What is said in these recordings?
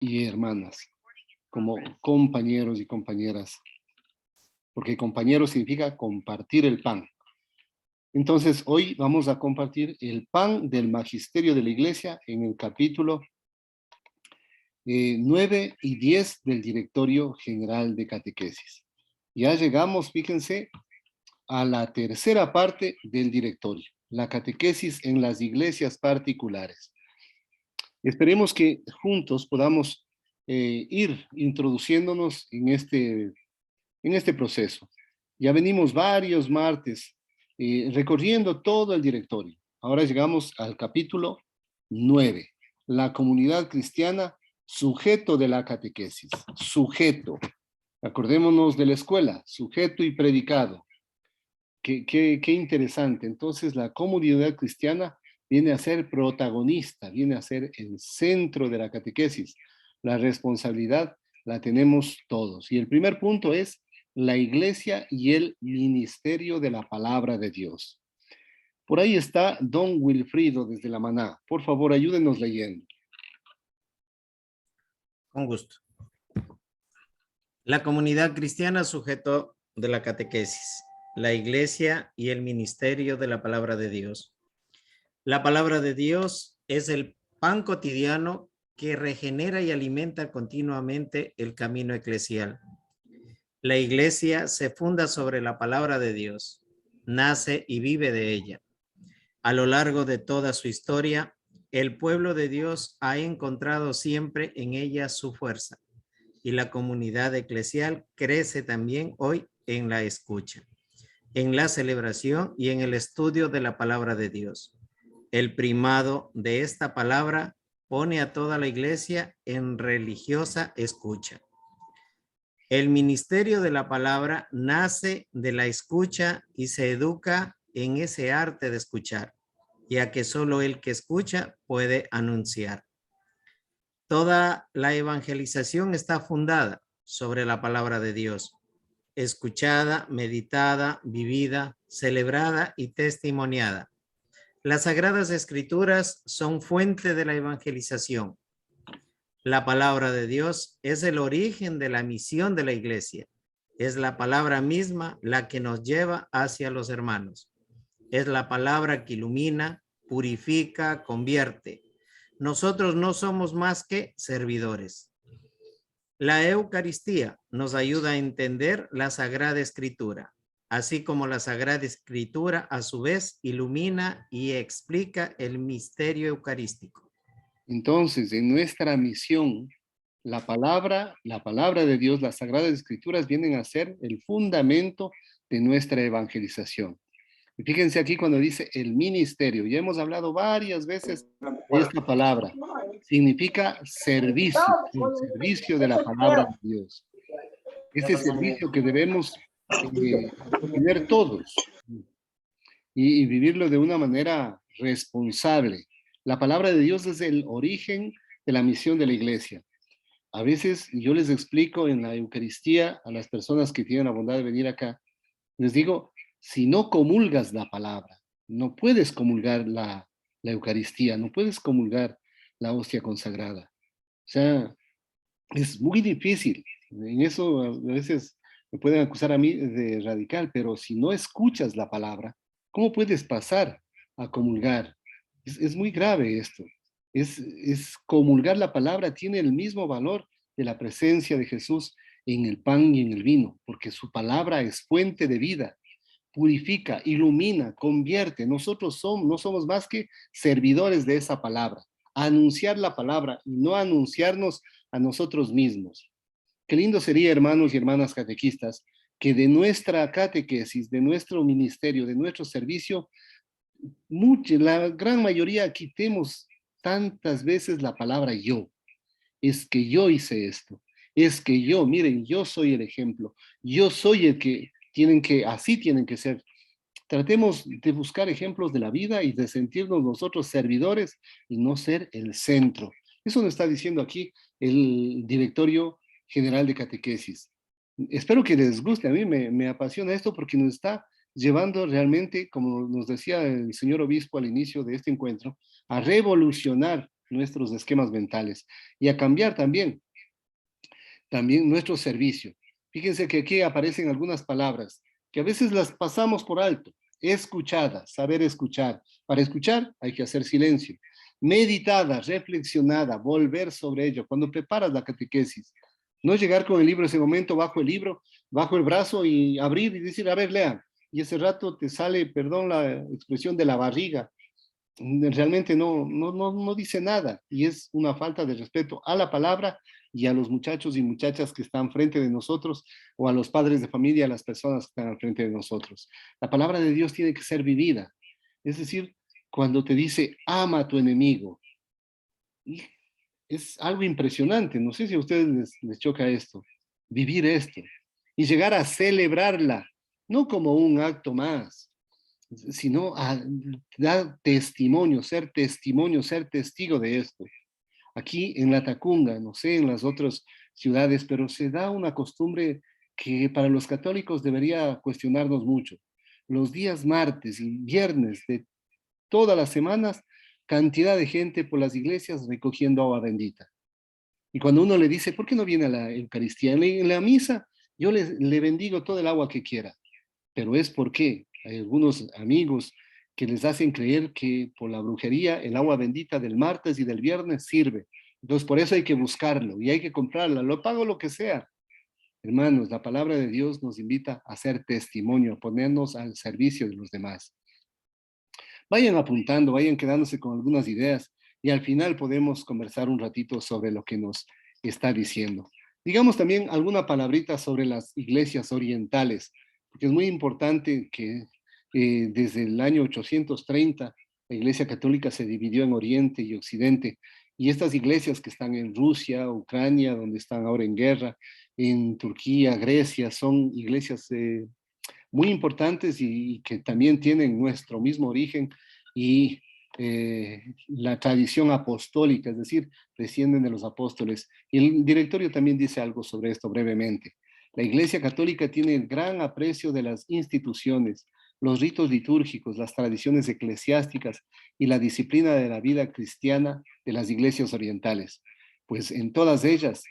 y hermanas, como compañeros y compañeras, porque compañero significa compartir el pan. Entonces, hoy vamos a compartir el pan del magisterio de la iglesia en el capítulo 9 y 10 del Directorio General de Catequesis. Ya llegamos, fíjense, a la tercera parte del directorio, la catequesis en las iglesias particulares. Esperemos que juntos podamos ir introduciéndonos en este proceso. Ya venimos varios martes recorriendo todo el directorio. Ahora llegamos al capítulo 9, la comunidad cristiana, sujeto de la catequesis, sujeto. Acordémonos de la escuela, sujeto y predicado. Qué interesante. Entonces la comunidad cristiana viene a ser protagonista, viene a ser el centro de la catequesis. La responsabilidad la tenemos todos. Y el primer punto es la iglesia y el ministerio de la palabra de Dios. Por ahí está don Wilfrido desde la Maná. Por favor, ayúdenos leyendo. Con gusto. La comunidad cristiana sujeto de la catequesis, la iglesia y el ministerio de la palabra de Dios. La palabra de Dios es el pan cotidiano que regenera y alimenta continuamente el camino eclesial. La iglesia se funda sobre la palabra de Dios, nace y vive de ella. A lo largo de toda su historia, el pueblo de Dios ha encontrado siempre en ella su fuerza, y la comunidad eclesial crece también hoy en la escucha, en la celebración y en el estudio de la palabra de Dios. El primado de esta palabra pone a toda la iglesia en religiosa escucha. El ministerio de la palabra nace de la escucha y se educa en ese arte de escuchar, ya que solo el que escucha puede anunciar. Toda la evangelización está fundada sobre la palabra de Dios, escuchada, meditada, vivida, celebrada y testimoniada. Las Sagradas Escrituras son fuente de la evangelización. La palabra de Dios es el origen de la misión de la iglesia. Es la palabra misma la que nos lleva hacia los hermanos. Es la palabra que ilumina, purifica, convierte. Nosotros no somos más que servidores. La Eucaristía nos ayuda a entender la Sagrada Escritura, así como la Sagrada Escritura a su vez ilumina y explica el misterio eucarístico. Entonces, en nuestra misión, la palabra de Dios, las Sagradas Escrituras vienen a ser el fundamento de nuestra evangelización. Y fíjense aquí cuando dice el ministerio, ya hemos hablado varias veces de esta palabra. Significa servicio, el servicio de la palabra de Dios. Ese servicio que debemos tener todos y vivirlo de una manera responsable. La palabra de Dios es el origen de la misión de la iglesia. A veces yo les explico en la Eucaristía a las personas que tienen la bondad de venir acá, les digo, si no comulgas la palabra, no puedes comulgar la Eucaristía, no puedes comulgar la hostia consagrada. O sea, es muy difícil. En eso a veces me pueden acusar a mí de radical, pero si no escuchas la palabra, ¿cómo puedes pasar a comulgar? Es muy grave esto. Es comulgar la palabra tiene el mismo valor de la presencia de Jesús en el pan y en el vino, porque su palabra es fuente de vida, purifica, ilumina, convierte. Nosotros no somos más que servidores de esa palabra. Anunciar la palabra y no anunciarnos a nosotros mismos. Qué lindo sería, hermanos y hermanas catequistas, que de nuestra catequesis, de nuestro ministerio, de nuestro servicio, la gran mayoría quitemos tantas veces la palabra yo. Es que yo hice esto. Es que yo, miren, yo soy el ejemplo. Yo soy el que así tienen que ser. Tratemos de buscar ejemplos de la vida y de sentirnos nosotros servidores y no ser el centro. Eso nos está diciendo aquí el Directorio General de Catequesis. Espero que les guste. A mí me apasiona esto porque nos está llevando realmente, como nos decía el señor obispo al inicio de este encuentro, a revolucionar nuestros esquemas mentales y a cambiar también nuestro servicio. Fíjense que aquí aparecen algunas palabras que a veces las pasamos por alto. Escuchada, saber escuchar. Para escuchar hay que hacer silencio. Meditada, reflexionada, volver sobre ello. Cuando preparas la catequesis, no llegar con el libro ese momento, bajo el libro, bajo el brazo y abrir y decir, a ver, lean. Y ese rato te sale, perdón la expresión, de la barriga. Realmente no dice nada y es una falta de respeto a la palabra y a los muchachos y muchachas que están frente de nosotros o a los padres de familia, a las personas que están al frente de nosotros. La palabra de Dios tiene que ser vivida. Es decir, cuando te dice, ama a tu enemigo, es algo impresionante. No sé si a ustedes les choca esto, vivir esto y llegar a celebrarla, no como un acto más, sino a dar testimonio, ser testigo de esto. Aquí en La Tacunga, no sé, en las otras ciudades, pero se da una costumbre que para los católicos debería cuestionarnos mucho. Los días martes y viernes de todas las semanas, cantidad de gente por las iglesias recogiendo agua bendita. Y cuando uno le dice, ¿por qué no viene a la Eucaristía? En la misa yo le bendigo todo el agua que quiera, pero es porque hay algunos amigos que les hacen creer que por la brujería el agua bendita del martes y del viernes sirve. Entonces por eso hay que buscarlo y hay que comprarla, lo pago lo que sea. Hermanos, la palabra de Dios nos invita a hacer testimonio, a ponernos al servicio de los demás. Vayan apuntando, vayan quedándose con algunas ideas y al final podemos conversar un ratito sobre lo que nos está diciendo. Digamos también alguna palabrita sobre las iglesias orientales, porque es muy importante que desde el año 830 la Iglesia Católica se dividió en Oriente y Occidente, y estas iglesias que están en Rusia, Ucrania, donde están ahora en guerra, en Turquía, Grecia, son iglesias muy importantes y que también tienen nuestro mismo origen y la tradición apostólica, es decir, descienden de los apóstoles. Y el directorio también dice algo sobre esto brevemente. La Iglesia Católica tiene el gran aprecio de las instituciones, los ritos litúrgicos, las tradiciones eclesiásticas y la disciplina de la vida cristiana de las iglesias orientales, pues en todas ellas,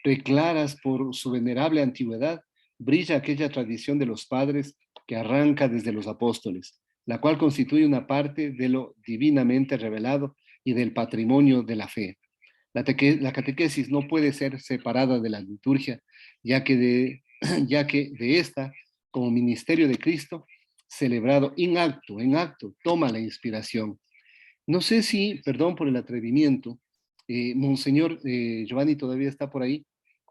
preclaras por su venerable antigüedad, brilla aquella tradición de los padres que arranca desde los apóstoles, la cual constituye una parte de lo divinamente revelado y del patrimonio de la fe. La catequesis no puede ser separada de la liturgia, ya que de esta, como ministerio de Cristo, celebrado en acto, toma la inspiración. No sé si, perdón por el atrevimiento, Monseñor Giovanni todavía está por ahí,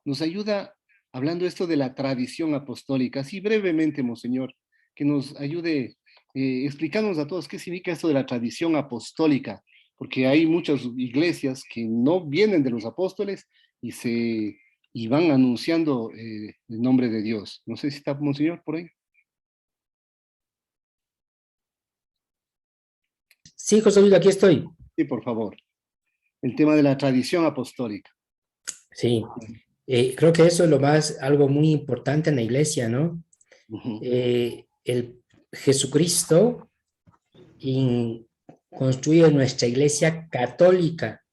nos ayuda hablando esto de la tradición apostólica, así brevemente, Monseñor, que nos ayude explicándonos a todos qué significa esto de la tradición apostólica, porque hay muchas iglesias que no vienen de los apóstoles y van anunciando el nombre de Dios. No sé si está Monseñor por ahí. Sí, José Luis, aquí estoy. Sí, por favor. El tema de la tradición apostólica. Sí, creo que eso es algo muy importante en la iglesia, ¿no? El Jesucristo construye nuestra iglesia católica,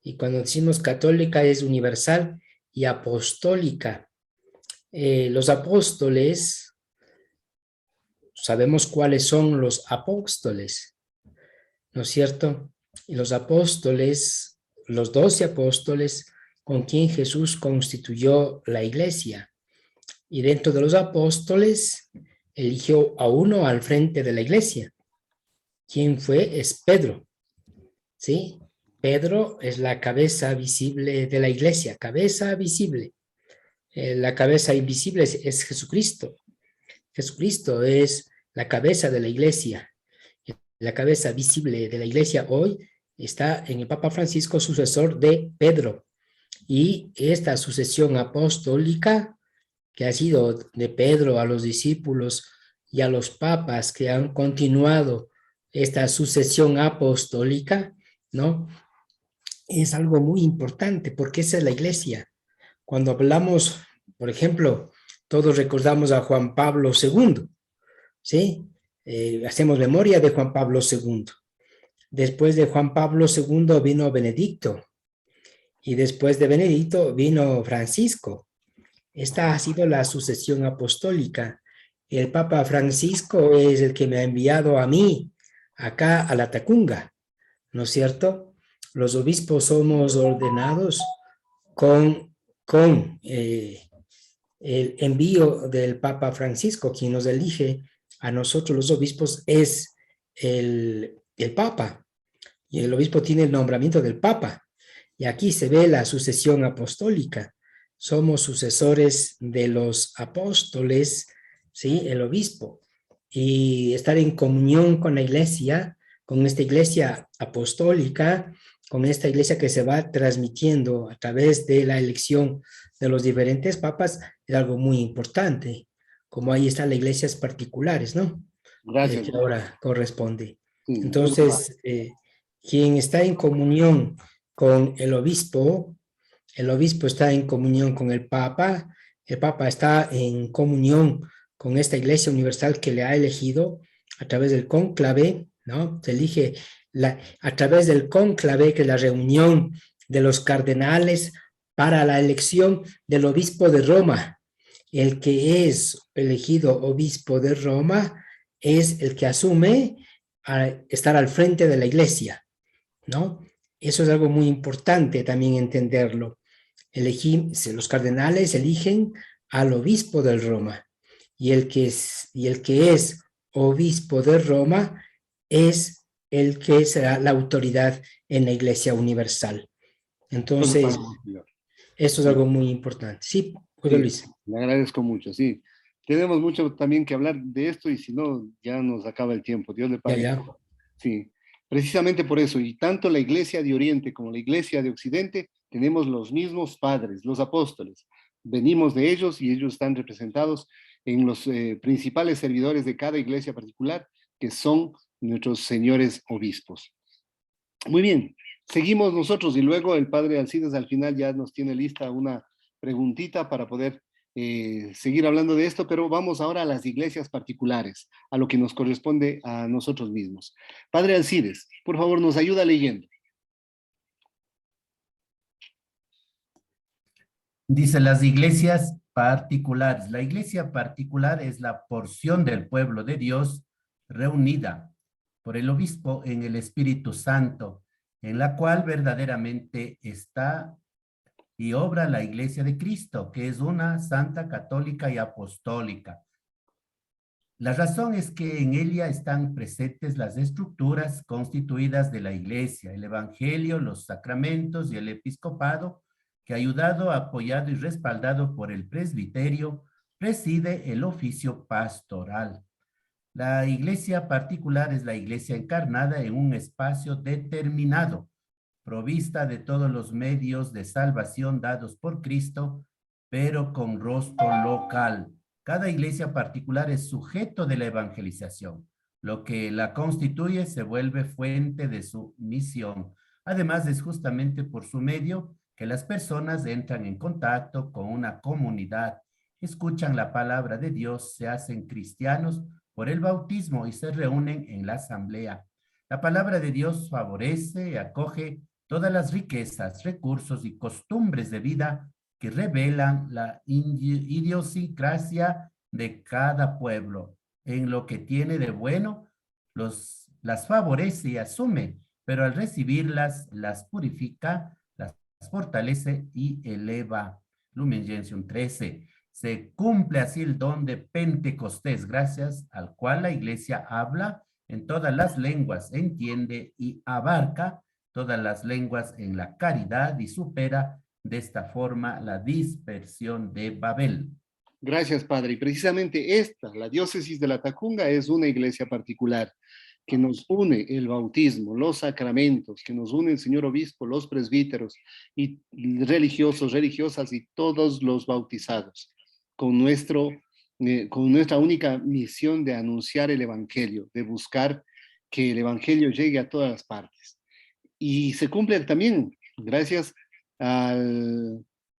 y cuando decimos católica es universal y apostólica. Los apóstoles, sabemos cuáles son los apóstoles, ¿no es cierto? Y los apóstoles, los 12 apóstoles con quien Jesús constituyó la iglesia. Y dentro de los apóstoles eligió a uno al frente de la iglesia. ¿Quién fue? Es Pedro. ¿Sí? Pedro es la cabeza visible de la iglesia, cabeza visible. La cabeza invisible es Jesucristo. Jesucristo es la cabeza de la iglesia. La cabeza visible de la iglesia hoy está en el Papa Francisco, sucesor de Pedro. Y esta sucesión apostólica, que ha sido de Pedro a los discípulos y a los papas que han continuado esta sucesión apostólica, ¿no? Es algo muy importante porque esa es la iglesia. Cuando hablamos, por ejemplo, todos recordamos a Juan Pablo II, ¿sí? Hacemos memoria de Juan Pablo II. Después de Juan Pablo II vino Benedicto y después de Benedicto vino Francisco. Esta ha sido la sucesión apostólica. El Papa Francisco es el que me ha enviado a mí, acá a la Tacunga, ¿no es cierto? Los obispos somos ordenados con el envío del Papa Francisco. Quien nos elige a nosotros los obispos es el Papa, y el obispo tiene el nombramiento del Papa. Y aquí se ve la sucesión apostólica. Somos sucesores de los apóstoles, ¿sí? El obispo. Y estar en comunión con la iglesia, con esta iglesia apostólica, con esta iglesia que se va transmitiendo a través de la elección de los diferentes papas, es algo muy importante. Como ahí están las iglesias particulares, ¿no? Gracias. Que ahora corresponde. Sí, Entonces, quien está en comunión con el obispo está en comunión con el Papa está en comunión con esta Iglesia Universal que le ha elegido a través del cónclave, ¿no? Se elige a través del cónclave, que es la reunión de los cardenales para la elección del obispo de Roma. El que es elegido obispo de Roma es el que asume a estar al frente de la Iglesia, ¿no? Eso es algo muy importante también entenderlo. Los cardenales eligen al obispo de Roma, y el que es obispo de Roma es el que será la autoridad en la Iglesia Universal. Entonces, eso es algo muy importante. Sí, José Luis. Le agradezco mucho, sí. Tenemos mucho también que hablar de esto y si no, ya nos acaba el tiempo. Dios le pague. Ya. Sí, precisamente por eso, y tanto la Iglesia de Oriente como la Iglesia de Occidente tenemos los mismos padres, los apóstoles. Venimos de ellos y ellos están representados en los principales servidores de cada iglesia particular, que son nuestros señores obispos. Muy bien, seguimos nosotros y luego el padre Alcides al final ya nos tiene lista una preguntita para poder seguir hablando de esto, pero vamos ahora a las iglesias particulares, a lo que nos corresponde a nosotros mismos. Padre Alcides, por favor, nos ayuda leyendo. Dice las iglesias particulares. La iglesia particular es la porción del pueblo de Dios reunida por el obispo en el Espíritu Santo, en la cual verdaderamente está y obra la iglesia de Cristo, que es una santa, católica y apostólica. La razón es que en ella están presentes las estructuras constituidas de la iglesia, el evangelio, los sacramentos y el episcopado, que ayudado, apoyado y respaldado por el presbiterio, preside el oficio pastoral. La iglesia particular es la iglesia encarnada en un espacio determinado, provista de todos los medios de salvación dados por Cristo, pero con rostro local. Cada iglesia particular es sujeto de la evangelización. Lo que la constituye se vuelve fuente de su misión. Además, es justamente por su medio que las personas entran en contacto con una comunidad, escuchan la palabra de Dios, se hacen cristianos por el bautismo y se reúnen en la asamblea. La palabra de Dios favorece y acoge todas las riquezas, recursos y costumbres de vida que revelan la idiosincrasia de cada pueblo. En lo que tiene de bueno, las favorece y asume, pero al recibirlas, las purifica, las fortalece y eleva. Lumen Gentium 13. Se cumple así el don de Pentecostés, gracias al cual la iglesia habla en todas las lenguas, entiende y abarca todas las lenguas en la caridad y supera de esta forma la dispersión de Babel. Gracias, Padre. Y precisamente esta, la diócesis de la Tacunga, es una iglesia particular que nos une el bautismo, los sacramentos, que nos une el señor obispo, los presbíteros y religiosos, religiosas y todos los bautizados, con nuestra única misión de anunciar el evangelio, de buscar que el evangelio llegue a todas las partes. Y se cumple también gracias a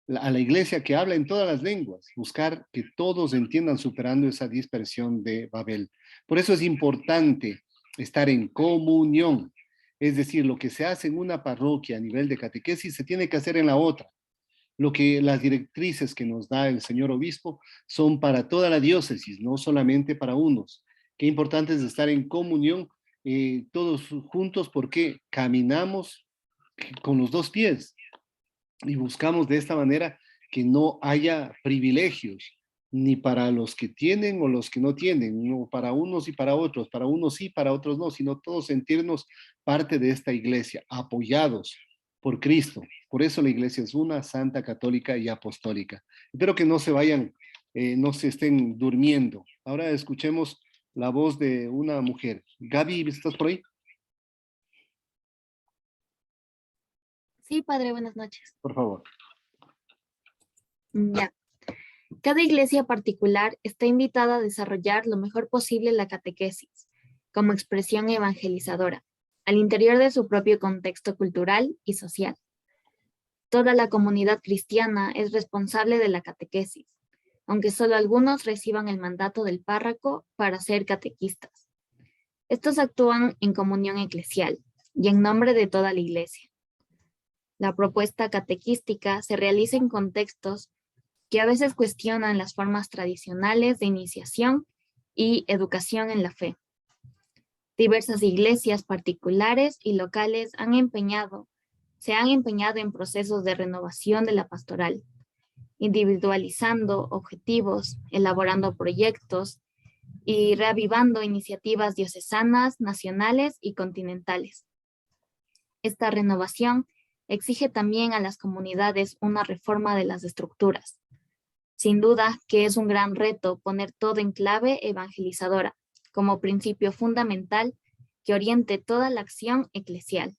la iglesia que habla en todas las lenguas, buscar que todos entiendan superando esa dispersión de Babel. Por eso es importante estar en comunión. Es decir, lo que se hace en una parroquia a nivel de catequesis se tiene que hacer en la otra. Lo que las directrices que nos da el señor obispo son para toda la diócesis, no solamente para unos. Qué importante es estar en comunión todos juntos porque caminamos con los dos pies y buscamos de esta manera que no haya privilegios, ni para los que tienen o los que no tienen, no para unos y para otros, para unos sí, para otros no, sino todos sentirnos parte de esta iglesia, apoyados por Cristo. Por eso la iglesia es una, santa, católica y apostólica. Espero que no se vayan, no se estén durmiendo. Ahora escuchemos la voz de una mujer. Gaby, ¿estás por ahí? Sí, padre, buenas noches. Por favor. Ya. Cada iglesia particular está invitada a desarrollar lo mejor posible la catequesis, como expresión evangelizadora, al interior de su propio contexto cultural y social. Toda la comunidad cristiana es responsable de la catequesis, aunque solo algunos reciban el mandato del párroco para ser catequistas. Estos actúan en comunión eclesial y en nombre de toda la iglesia. La propuesta catequística se realiza en contextos que a veces cuestionan las formas tradicionales de iniciación y educación en la fe. Diversas iglesias particulares y locales se han empeñado en procesos de renovación de la pastoral, individualizando objetivos, elaborando proyectos y reavivando iniciativas diocesanas, nacionales y continentales. Esta renovación exige también a las comunidades una reforma de las estructuras. Sin duda que es un gran reto poner todo en clave evangelizadora, como principio fundamental que oriente toda la acción eclesial.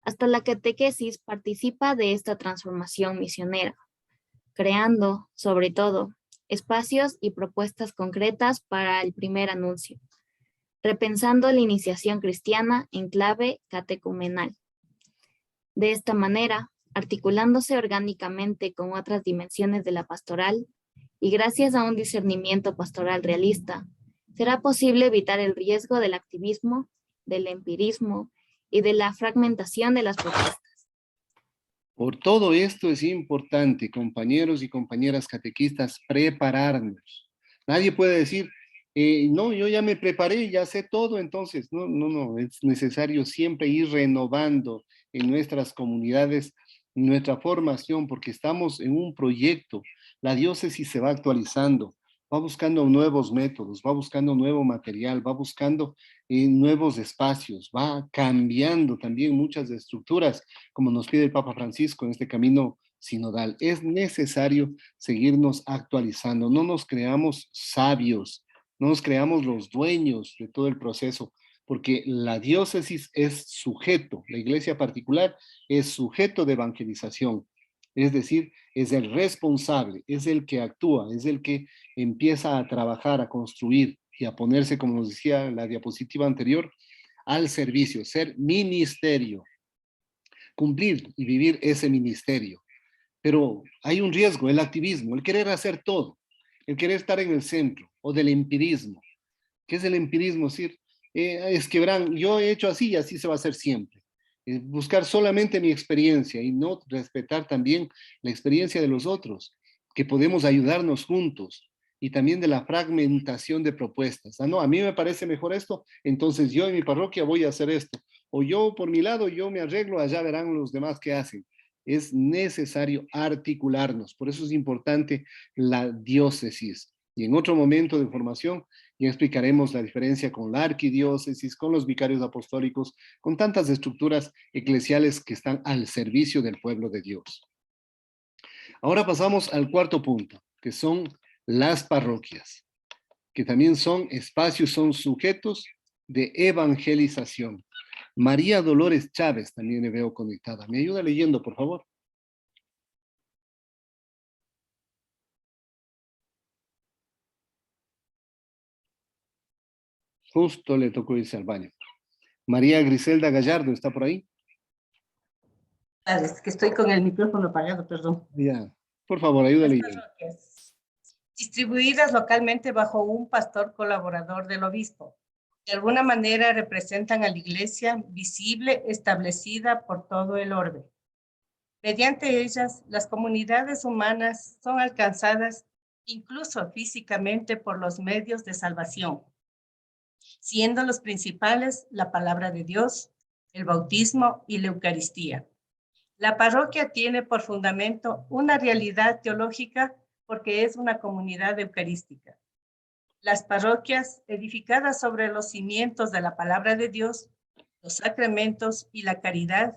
Hasta la catequesis participa de esta transformación misionera, creando, sobre todo, espacios y propuestas concretas para el primer anuncio, repensando la iniciación cristiana en clave catecumenal. De esta manera, articulándose orgánicamente con otras dimensiones de la pastoral y gracias a un discernimiento pastoral realista, será posible evitar el riesgo del activismo, del empirismo y de la fragmentación de las propuestas. Por todo esto es importante, compañeros y compañeras catequistas, prepararnos. Nadie puede decir, no, yo ya me preparé, ya sé todo, entonces, no, es necesario siempre ir renovando en nuestras comunidades nuestra formación, porque estamos en un proyecto, la diócesis se va actualizando, va buscando nuevos métodos, va buscando nuevo material, va buscando nuevos espacios, va cambiando también muchas estructuras, como nos pide el Papa Francisco en este camino sinodal. Es necesario seguirnos actualizando, no nos creamos sabios, no nos creamos los dueños de todo el proceso, porque la diócesis es sujeto, la iglesia particular es sujeto de evangelización, es decir, es el responsable, es el que actúa, es el que empieza a trabajar, a construir y a ponerse, como nos decía en la diapositiva anterior, al servicio, ser ministerio, cumplir y vivir ese ministerio. Pero hay un riesgo, el activismo, el querer hacer todo, el querer estar en el centro, o del empirismo. ¿Qué es el empirismo? Es decir, es que verán, yo he hecho así y así se va a hacer siempre. Buscar solamente mi experiencia y no respetar también la experiencia de los otros, que podemos ayudarnos juntos, y también de la fragmentación de propuestas. No, a mí me parece mejor esto, entonces yo en mi parroquia voy a hacer esto, o yo por mi lado, yo me arreglo, allá verán los demás qué hacen. Es necesario articularnos, por eso es importante la diócesis. Y en otro momento de formación ya explicaremos la diferencia con la arquidiócesis, con los vicarios apostólicos, con tantas estructuras eclesiales que están al servicio del pueblo de Dios. Ahora pasamos al cuarto punto, que son las parroquias, que también son espacios, son sujetos de evangelización. María Dolores Chávez también le veo conectada. ¿Me ayuda leyendo, por favor? Justo le tocó irse al baño. María Griselda Gallardo, ¿está por ahí? Es que estoy con el micrófono apagado, perdón. Ya, por favor, ayúdale. Distribuidas localmente bajo un pastor colaborador del obispo, De alguna manera representan a la iglesia visible, establecida por todo el orbe. Mediante ellas, las comunidades humanas son alcanzadas incluso físicamente por los medios de salvación, siendo los principales la palabra de Dios, el bautismo y la Eucaristía. La parroquia tiene por fundamento una realidad teológica porque es una comunidad eucarística. Las parroquias, edificadas sobre los cimientos de la palabra de Dios, los sacramentos y la caridad,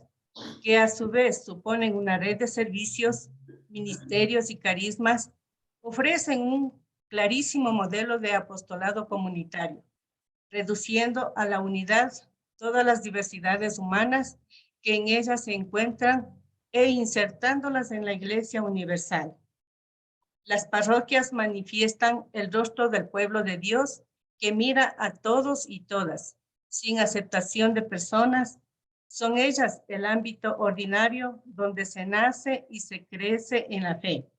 que a su vez suponen una red de servicios, ministerios y carismas, ofrecen un clarísimo modelo de apostolado comunitario, reduciendo a la unidad todas las diversidades humanas que en ellas se encuentran e insertándolas en la Iglesia universal. Las parroquias manifiestan el rostro del pueblo de Dios que mira a todos y todas, sin aceptación de personas. Son ellas el ámbito ordinario donde se nace y se crece en la fe.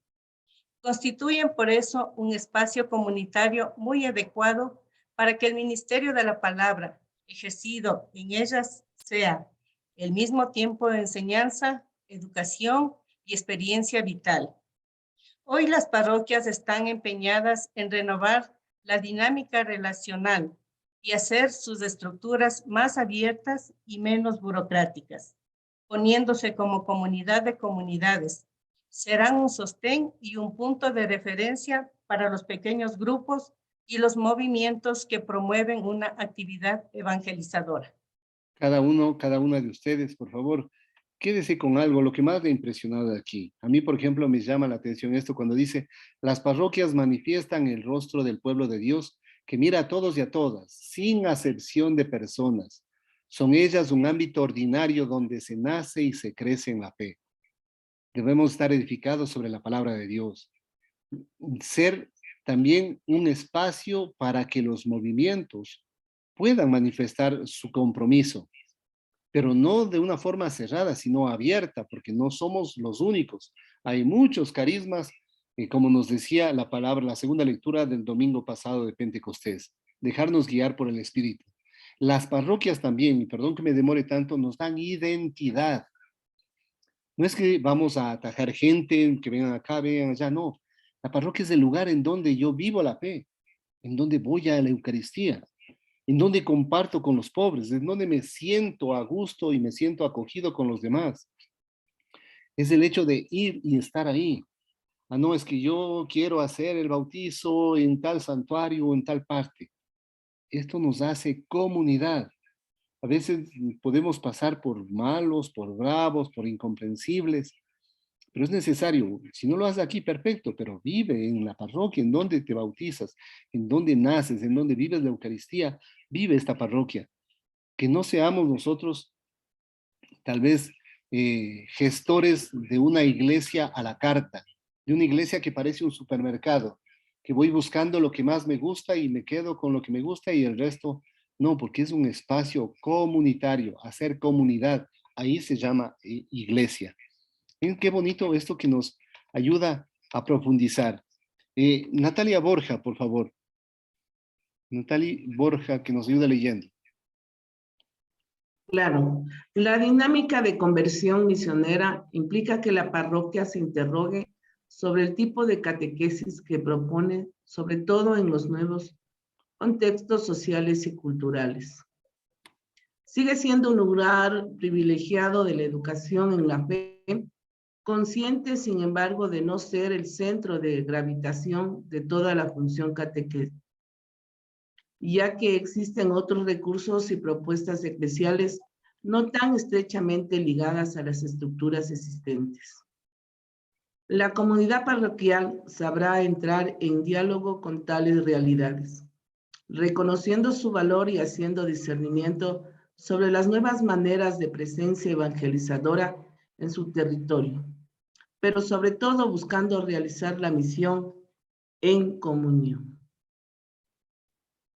Constituyen por eso un espacio comunitario muy adecuado para que el ministerio de la palabra ejercido en ellas sea al mismo tiempo de enseñanza, educación y experiencia vital. Hoy las parroquias están empeñadas en renovar la dinámica relacional y hacer sus estructuras más abiertas y menos burocráticas, poniéndose como comunidad de comunidades. Serán un sostén y un punto de referencia para los pequeños grupos y los movimientos que promueven una actividad evangelizadora. Cada una de ustedes, por favor, quédese con algo, lo que más le ha impresionado de aquí. A mí, por ejemplo, me llama la atención esto cuando dice, las parroquias manifiestan el rostro del pueblo de Dios que mira a todos y a todas, sin acepción de personas. Son ellas un ámbito ordinario donde se nace y se crece en la fe. Debemos estar edificados sobre la palabra de Dios. Ser también un espacio para que los movimientos puedan manifestar su compromiso, pero no de una forma cerrada, sino abierta, porque no somos los únicos. Hay muchos carismas, como nos decía la palabra, la segunda lectura del domingo pasado de Pentecostés, dejarnos guiar por el Espíritu. Las parroquias también, y perdón que me demore tanto, nos dan identidad. No es que vamos a atajar gente, que vengan acá, vengan allá, no. La parroquia es el lugar en donde yo vivo la fe, en donde voy a la Eucaristía, en donde comparto con los pobres, en donde me siento a gusto y me siento acogido con los demás. Es el hecho de ir y estar ahí. Ah, no, es que yo quiero hacer el bautizo en tal santuario o en tal parte. Esto nos hace comunidad. A veces podemos pasar por malos, por bravos, por incomprensibles, pero es necesario. Si no lo haces aquí, perfecto, pero vive en la parroquia, en donde te bautizas, en donde naces, en donde vives la Eucaristía, vive esta parroquia. Que no seamos nosotros, tal vez, gestores de una iglesia a la carta, de una iglesia que parece un supermercado, que voy buscando lo que más me gusta y me quedo con lo que me gusta y el resto no, porque es un espacio comunitario, hacer comunidad. Ahí se llama iglesia. Miren qué bonito esto que nos ayuda a profundizar. Natalia Borja, por favor. Natalia Borja, que nos ayuda leyendo. Claro, la dinámica de conversión misionera implica que la parroquia se interrogue sobre el tipo de catequesis que propone, sobre todo en los nuevos contextos sociales y culturales. Sigue siendo un lugar privilegiado de la educación en la fe, consciente, sin embargo, de no ser el centro de gravitación de toda la función catequética, ya que existen otros recursos y propuestas eclesiales no tan estrechamente ligadas a las estructuras existentes. La comunidad parroquial sabrá entrar en diálogo con tales realidades, reconociendo su valor y haciendo discernimiento sobre las nuevas maneras de presencia evangelizadora en su territorio, pero sobre todo buscando realizar la misión en comunión.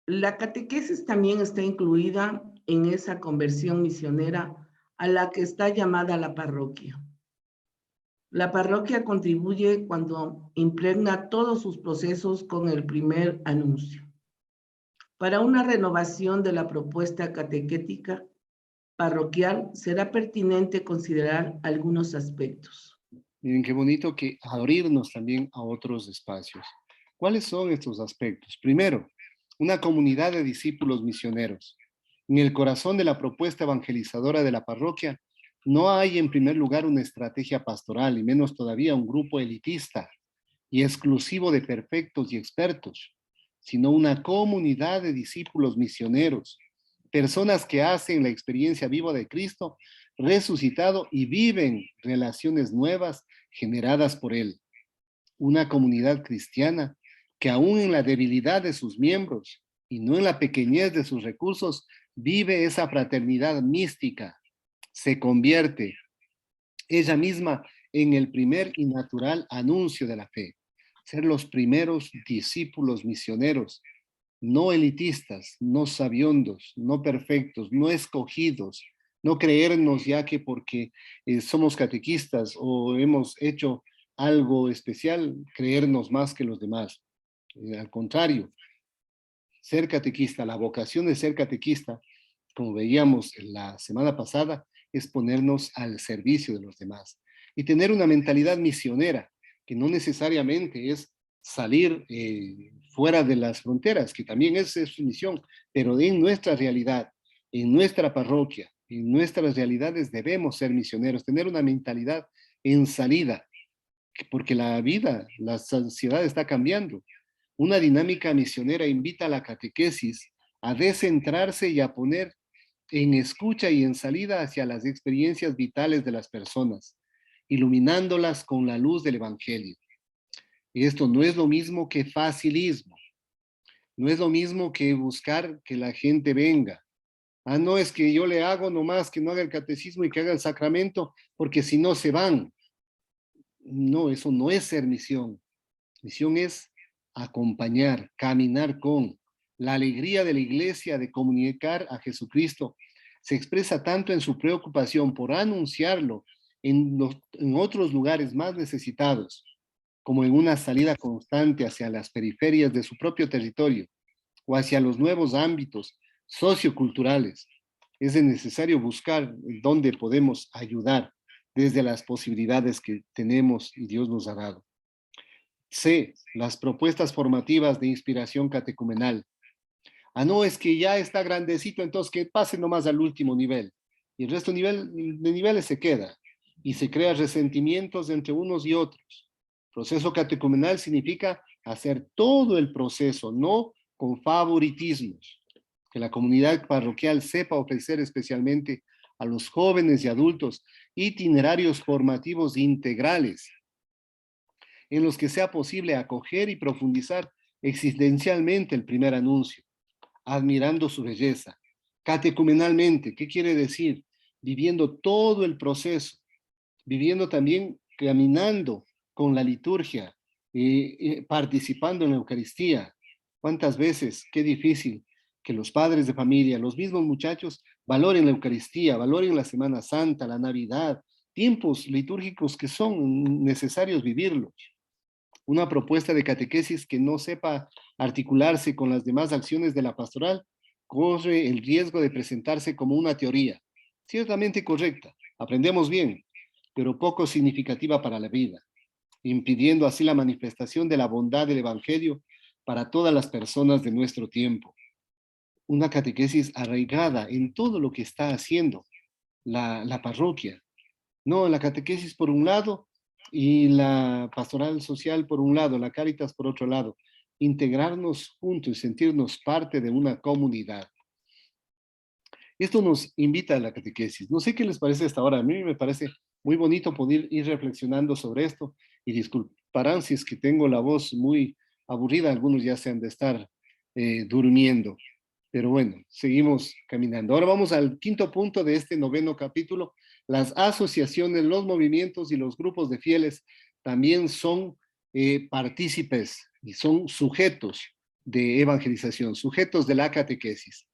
La catequesis también está incluida en esa conversión misionera a la que está llamada la parroquia. La parroquia contribuye cuando impregna todos sus procesos con el primer anuncio. Para una renovación de la propuesta catequética parroquial, será pertinente considerar algunos aspectos. Miren qué bonito que abrirnos también a otros espacios. ¿Cuáles son estos aspectos? Primero, una comunidad de discípulos misioneros. En el corazón de la propuesta evangelizadora de la parroquia, no hay en primer lugar una estrategia pastoral, y menos todavía un grupo elitista y exclusivo de perfectos y expertos, sino una comunidad de discípulos misioneros, personas que hacen la experiencia viva de Cristo resucitado y viven relaciones nuevas generadas por Él. Una comunidad cristiana que aún en la debilidad de sus miembros y no en la pequeñez de sus recursos, vive esa fraternidad mística, se convierte ella misma en el primer y natural anuncio de la fe. Ser los primeros discípulos misioneros, no elitistas, no sabiondos, no perfectos, no escogidos, no creernos ya que porque somos catequistas o hemos hecho algo especial, creernos más que los demás. Al contrario, ser catequista, la vocación de ser catequista, como veíamos la semana pasada, es ponernos al servicio de los demás y tener una mentalidad misionera, que no necesariamente es salir fuera de las fronteras, que también es su misión, pero en nuestra realidad, en nuestra parroquia, en nuestras realidades debemos ser misioneros, tener una mentalidad en salida, porque la vida, la sociedad está cambiando. Una dinámica misionera invita a la catequesis a descentrarse y a poner en escucha y en salida hacia las experiencias vitales de las personas, iluminándolas con la luz del Evangelio. Y esto no es lo mismo que facilismo, no es lo mismo que buscar que la gente venga. Ah, no, es que yo le hago nomás que no haga el catecismo y que haga el sacramento, porque si no se van. No, eso no es ser misión. Misión es acompañar, caminar con. La alegría de la iglesia de comunicar a Jesucristo se expresa tanto en su preocupación por anunciarlo en otros lugares más necesitados, como en una salida constante hacia las periferias de su propio territorio o hacia los nuevos ámbitos socioculturales. Es necesario buscar dónde podemos ayudar desde las posibilidades que tenemos y Dios nos ha dado. C. Las propuestas formativas de inspiración catecumenal. Ah, no, es que ya está grandecito, entonces que pase nomás al último nivel. Y el resto de niveles se queda. Y se crean resentimientos entre unos y otros. Proceso catecumenal significa hacer todo el proceso, no con favoritismos. Que la comunidad parroquial sepa ofrecer especialmente a los jóvenes y adultos itinerarios formativos integrales, en los que sea posible acoger y profundizar existencialmente el primer anuncio, admirando su belleza. Catecumenalmente, ¿qué quiere decir? Viviendo todo el proceso, viviendo también, caminando con la liturgia, participando en la Eucaristía. ¿Cuántas veces? Qué difícil que los padres de familia, los mismos muchachos, valoren la Eucaristía, valoren la Semana Santa, la Navidad, tiempos litúrgicos que son necesarios vivirlos. Una propuesta de catequesis que no sepa articularse con las demás acciones de la pastoral corre el riesgo de presentarse como una teoría, ciertamente correcta, aprendemos bien, pero poco significativa para la vida, impidiendo así la manifestación de la bondad del Evangelio para todas las personas de nuestro tiempo. Una catequesis arraigada en todo lo que está haciendo la parroquia. No, la catequesis por un lado y la pastoral social por un lado, la Cáritas por otro lado. Integrarnos juntos y sentirnos parte de una comunidad. Esto nos invita a la catequesis. No sé qué les parece hasta ahora. A mí me parece muy bonito poder ir reflexionando sobre esto y disculparán si es que tengo la voz muy aburrida. Algunos ya se han de estar durmiendo. Pero bueno, seguimos caminando. Ahora vamos al quinto punto de este 9º capítulo. Las asociaciones, los movimientos y los grupos de fieles también son partícipes y son sujetos de evangelización, sujetos de la catequesis.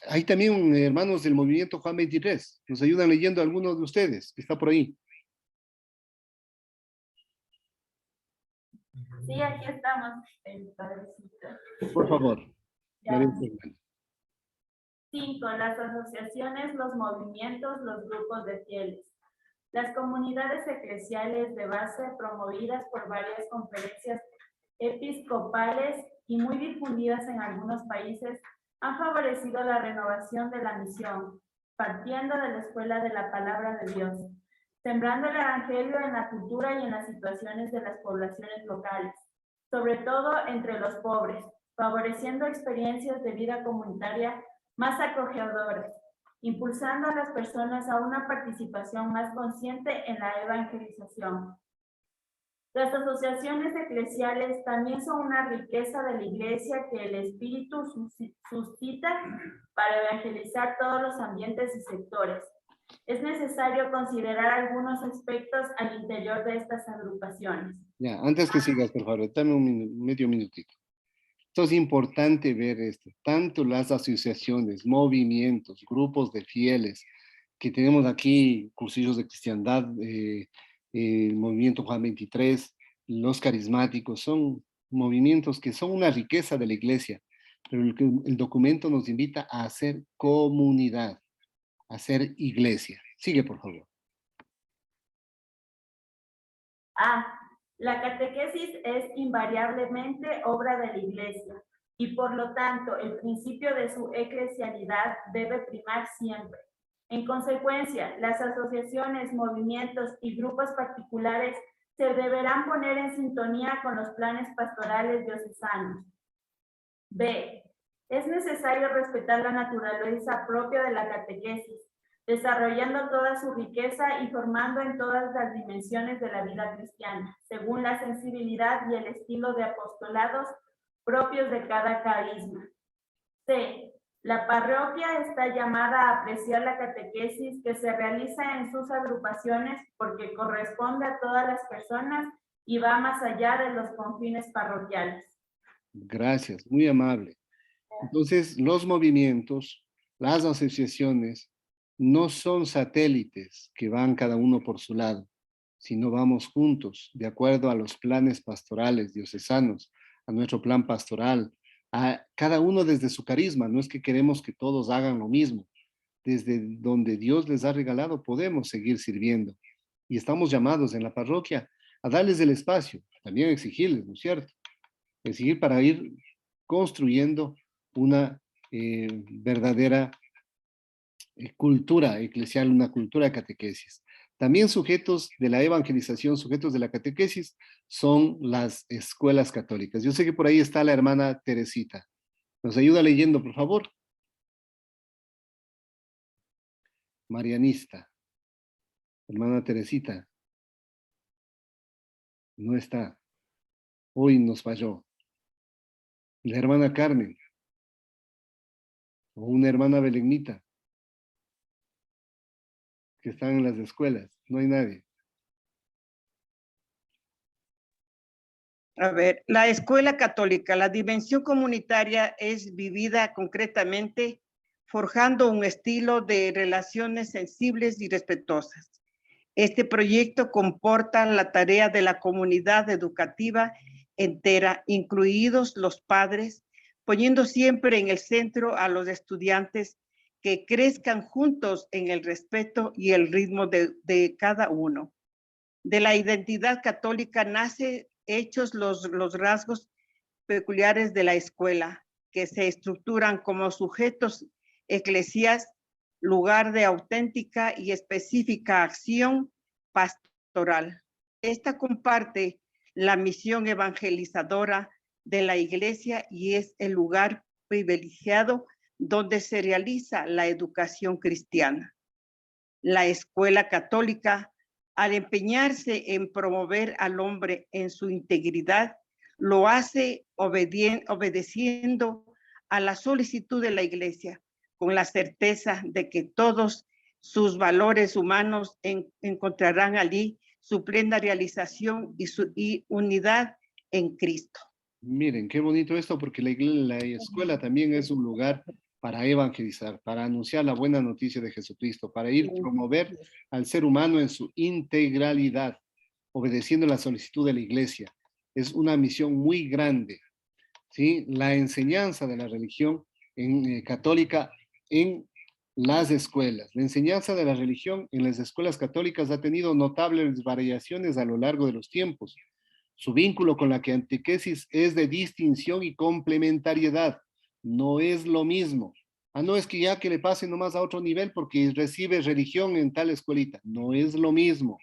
Hay también hermanos del movimiento Juan 23. Nos ayudan leyendo algunos de ustedes, que está por ahí. Sí, aquí estamos, el padrecito. Por favor. María Fernanda. 5. Las asociaciones, los movimientos, los grupos de fieles. Las comunidades eclesiales de base promovidas por varias conferencias episcopales y muy difundidas en algunos países han favorecido la renovación de la misión, partiendo de la escuela de la palabra de Dios, sembrando el evangelio en la cultura y en las situaciones de las poblaciones locales, sobre todo entre los pobres, favoreciendo experiencias de vida comunitaria más acogedoras, impulsando a las personas a una participación más consciente en la evangelización. Las asociaciones eclesiales también son una riqueza de la Iglesia que el Espíritu suscita para evangelizar todos los ambientes y sectores. Es necesario considerar algunos aspectos al interior de estas agrupaciones. Ya, antes que sigas, por favor, dame medio minutito. Esto es importante ver esto, tanto las asociaciones, movimientos, grupos de fieles, que tenemos aquí, cursillos de cristiandad, el movimiento Juan 23, los carismáticos, son movimientos que son una riqueza de la iglesia, pero el documento nos invita a hacer comunidad, a hacer iglesia. Sigue, por favor. La catequesis es invariablemente obra de la Iglesia y por lo tanto el principio de su eclesialidad debe primar siempre. En consecuencia, las asociaciones, movimientos y grupos particulares se deberán poner en sintonía con los planes pastorales diocesanos. B. Es necesario respetar la naturaleza propia de la catequesis, desarrollando toda su riqueza y formando en todas las dimensiones de la vida cristiana, según la sensibilidad y el estilo de apostolados propios de cada carisma. C. La parroquia está llamada a apreciar la catequesis que se realiza en sus agrupaciones porque corresponde a todas las personas y va más allá de los confines parroquiales. Gracias, muy amable. Entonces, los movimientos, las asociaciones, no son satélites que van cada uno por su lado, sino vamos juntos, de acuerdo a los planes pastorales diocesanos, a nuestro plan pastoral, a cada uno desde su carisma. No es que queremos que todos hagan lo mismo. Desde donde Dios les ha regalado podemos seguir sirviendo. Y estamos llamados en la parroquia a darles el espacio, también exigirles, ¿no es cierto? Exigir para ir construyendo una verdadera cultura eclesial, una cultura de catequesis. También sujetos de la evangelización, sujetos de la catequesis, son las escuelas católicas. Yo sé que por ahí está la hermana Teresita. ¿Nos ayuda leyendo, por favor? Marianista. Hermana Teresita. No está. Hoy nos falló. La hermana Carmen. O una hermana Belenita. Que están en las escuelas. No hay nadie. A ver, la escuela católica, la dimensión comunitaria es vivida concretamente forjando un estilo de relaciones sensibles y respetuosas. Este proyecto comporta la tarea de la comunidad educativa entera, incluidos los padres, poniendo siempre en el centro a los estudiantes que crezcan juntos en el respeto y el ritmo de cada uno. De la identidad católica nace hechos los rasgos peculiares de la escuela, que se estructuran como sujetos eclesiás, lugar de auténtica y específica acción pastoral. Esta comparte la misión evangelizadora de la Iglesia y es el lugar privilegiado donde se realiza la educación cristiana. La escuela católica, al empeñarse en promover al hombre en su integridad, lo hace obedeciendo a la solicitud de la Iglesia, con la certeza de que todos sus valores humanos encontrarán allí su plena realización y unidad en Cristo. Miren, qué bonito esto, porque la escuela también es un lugar para evangelizar, para anunciar la buena noticia de Jesucristo, para ir promover al ser humano en su integralidad, obedeciendo la solicitud de la iglesia. Es una misión muy grande. ¿sí? La enseñanza de la religión católica en las escuelas. La enseñanza de la religión en las escuelas católicas ha tenido notables variaciones a lo largo de los tiempos. Su vínculo con la catequesis es de distinción y complementariedad. No es lo mismo. Ah, no, es que ya que le pase nomás a otro nivel porque recibe religión en tal escuelita. No es lo mismo.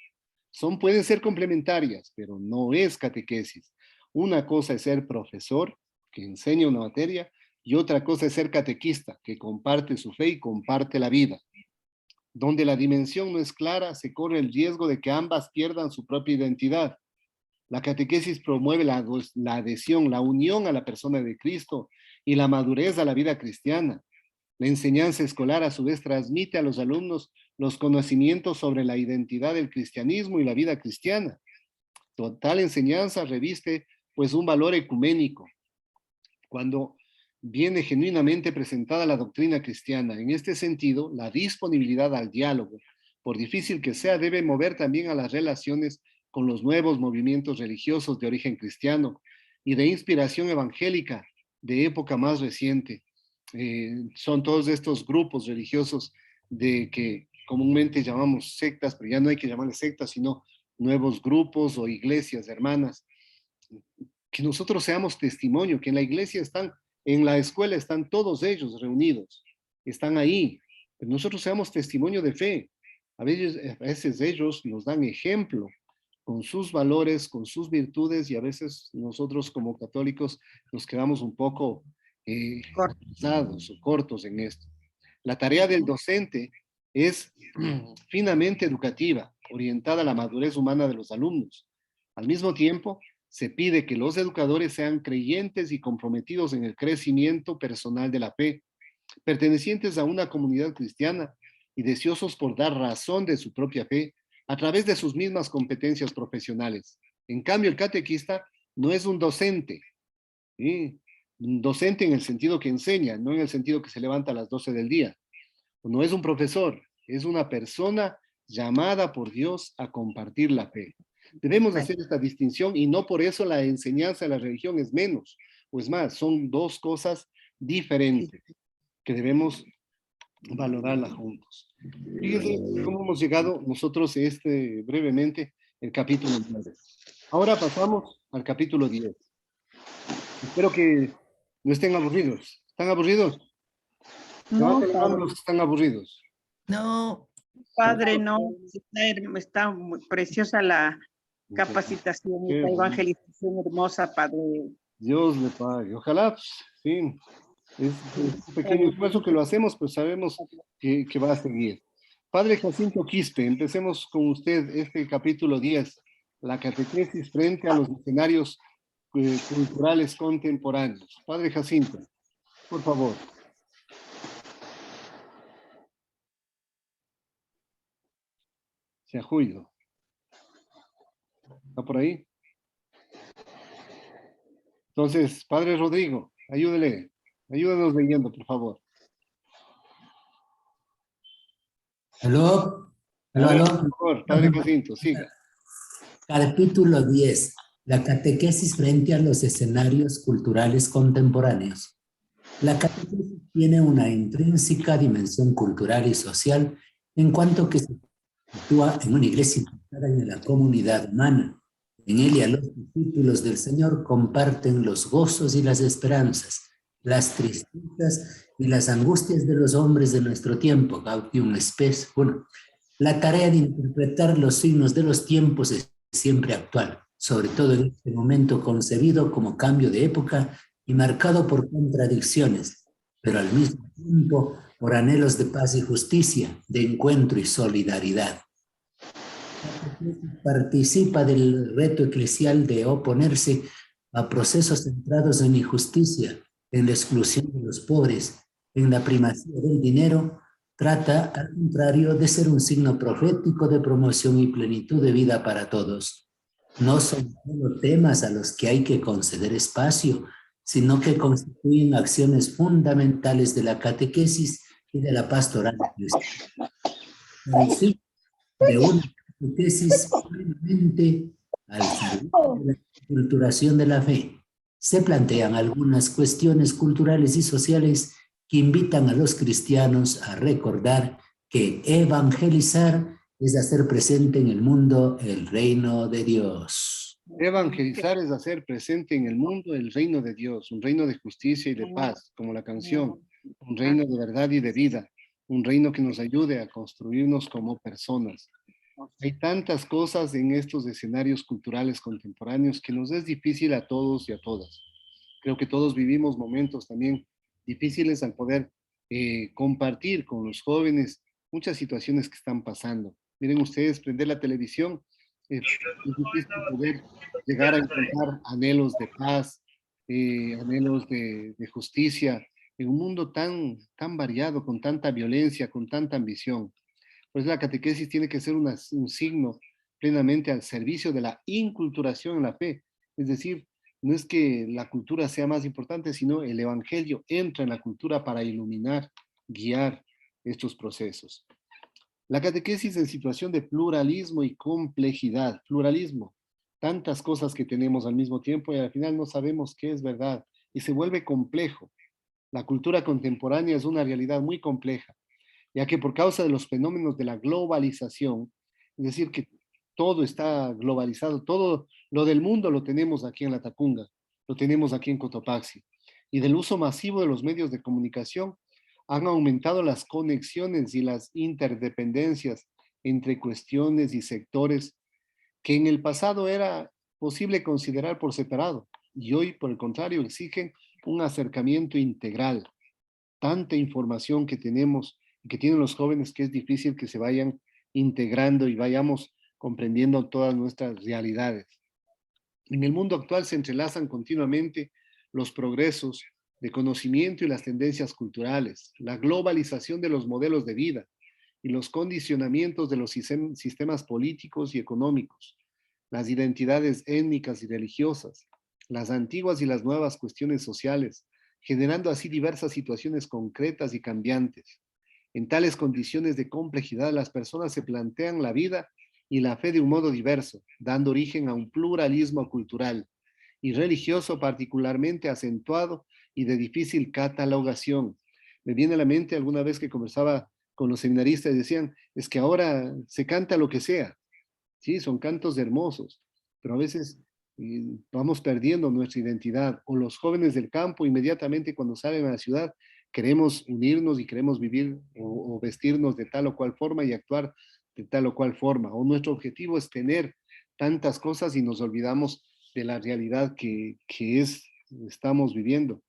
Pueden ser complementarias, pero no es catequesis. Una cosa es ser profesor, que enseña una materia, y otra cosa es ser catequista, que comparte su fe y comparte la vida. Donde la dimensión no es clara, se corre el riesgo de que ambas pierdan su propia identidad. La catequesis promueve la adhesión, la unión a la persona de Cristo y la madurez a la vida cristiana. La enseñanza escolar a su vez transmite a los alumnos los conocimientos sobre la identidad del cristianismo y la vida cristiana. Tal enseñanza reviste pues un valor ecuménico cuando viene genuinamente presentada la doctrina cristiana. En este sentido, la disponibilidad al diálogo, por difícil que sea, debe mover también a las relaciones con los nuevos movimientos religiosos de origen cristiano y de inspiración evangélica de época más reciente. Son todos estos grupos religiosos de que comúnmente llamamos sectas, pero ya no hay que llamarles sectas, sino nuevos grupos o iglesias hermanas. Que nosotros seamos testimonio, que en la iglesia están, en la escuela están todos ellos reunidos, están ahí, pero nosotros seamos testimonio de fe. A veces ellos nos dan ejemplo con sus valores, con sus virtudes, y a veces nosotros como católicos nos quedamos un poco cortados o cortos en esto. La tarea del docente es finamente educativa, orientada a la madurez humana de los alumnos. Al mismo tiempo, se pide que los educadores sean creyentes y comprometidos en el crecimiento personal de la fe, pertenecientes a una comunidad cristiana y deseosos por dar razón de su propia fe a través de sus mismas competencias profesionales. En cambio, el catequista no es un docente, ¿sí? Un docente en el sentido que enseña, no en el sentido que se levanta a las 12 del día. No es un profesor, es una persona llamada por Dios a compartir la fe. Debemos hacer esta distinción y no por eso la enseñanza de la religión es menos, o es más, son dos cosas diferentes que debemos valorarlas juntos. Fíjense cómo hemos llegado nosotros brevemente el capítulo 9. Ahora pasamos al capítulo 10. Espero que no estén aburridos. ¿Están aburridos? No, los que están aburridos. No. Padre, no, está muy preciosa la capacitación, la evangelización hermosa, Padre. Dios le pague. Ojalá, sí, es un pequeño esfuerzo que lo hacemos, pues sabemos que va a seguir. Padre Jacinto Quispe, empecemos con usted este capítulo 10, la catequesis frente a los escenarios culturales contemporáneos. Padre Jacinto, por favor. Se ha juido. ¿Está por ahí? Entonces, Padre Rodrigo, ayúdenos leyendo, por favor. Aló. Por favor, Padre Jacinto, siga. Capítulo 10. La catequesis frente a los escenarios culturales contemporáneos. La catequesis tiene una intrínseca dimensión cultural y social en cuanto que se actúa en una iglesia implicada en la comunidad humana. En ella los discípulos del Señor comparten los gozos y las esperanzas, las tristezas y las angustias de los hombres de nuestro tiempo. Gaudium spes. Bueno, la tarea de interpretar los signos de los tiempos es siempre actual, sobre todo en este momento concebido como cambio de época y marcado por contradicciones, pero al mismo tiempo por anhelos de paz y justicia, de encuentro y solidaridad. Participa del reto eclesial de oponerse a procesos centrados en injusticia, en la exclusión de los pobres, en la primacía del dinero. Trata, al contrario, de ser un signo profético de promoción y plenitud de vida para todos. No son solo temas a los que hay que conceder espacio, sino que constituyen acciones fundamentales de la catequesis y de la pastoral cristiana. De una catequesis plenamente al servicio de la culturación de la fe, se plantean algunas cuestiones culturales y sociales que invitan a los cristianos a recordar que evangelizar es hacer presente en el mundo el reino de Dios. Evangelizar es hacer presente en el mundo el reino de Dios, un reino de justicia y de paz, como la canción, un reino de verdad y de vida, un reino que nos ayude a construirnos como personas. Hay tantas cosas en estos escenarios culturales contemporáneos que nos es difícil a todos y a todas. Creo que todos vivimos momentos también difíciles al poder compartir con los jóvenes muchas situaciones que están pasando. Miren ustedes, prender la televisión, es difícil poder llegar a encontrar anhelos de paz, anhelos de justicia, en un mundo tan variado, con tanta violencia, con tanta ambición. Pues la catequesis tiene que ser un signo plenamente al servicio de la inculturación en la fe. Es decir, no es que la cultura sea más importante, sino el evangelio entra en la cultura para iluminar, guiar estos procesos. La catequesis en situación de pluralismo y complejidad. Pluralismo, tantas cosas que tenemos al mismo tiempo y al final no sabemos qué es verdad y se vuelve complejo. La cultura contemporánea es una realidad muy compleja, ya que por causa de los fenómenos de la globalización, es decir, que todo está globalizado, todo lo del mundo lo tenemos aquí en La Tacunga, lo tenemos aquí en Cotopaxi, y del uso masivo de los medios de comunicación han aumentado las conexiones y las interdependencias entre cuestiones y sectores que en el pasado era posible considerar por separado, y hoy, por el contrario, exigen un acercamiento integral. Tanta información que tenemos y que tienen los jóvenes que es difícil que se vayan integrando y vayamos comprendiendo todas nuestras realidades. En el mundo actual se entrelazan continuamente los progresos de conocimiento y las tendencias culturales, la globalización de los modelos de vida y los condicionamientos de los sistemas políticos y económicos, las identidades étnicas y religiosas, las antiguas y las nuevas cuestiones sociales, generando así diversas situaciones concretas y cambiantes. En tales condiciones de complejidad, las personas se plantean la vida y la fe de un modo diverso, dando origen a un pluralismo cultural y religioso particularmente acentuado y de difícil catalogación. Me viene a la mente alguna vez que conversaba con los seminaristas y decían, es que ahora se canta lo que sea, sí, son cantos hermosos, pero a veces vamos perdiendo nuestra identidad, o los jóvenes del campo inmediatamente cuando salen a la ciudad queremos unirnos y queremos vivir o vestirnos de tal o cual forma y actuar de tal o cual forma, o nuestro objetivo es tener tantas cosas y nos olvidamos de la realidad que estamos viviendo.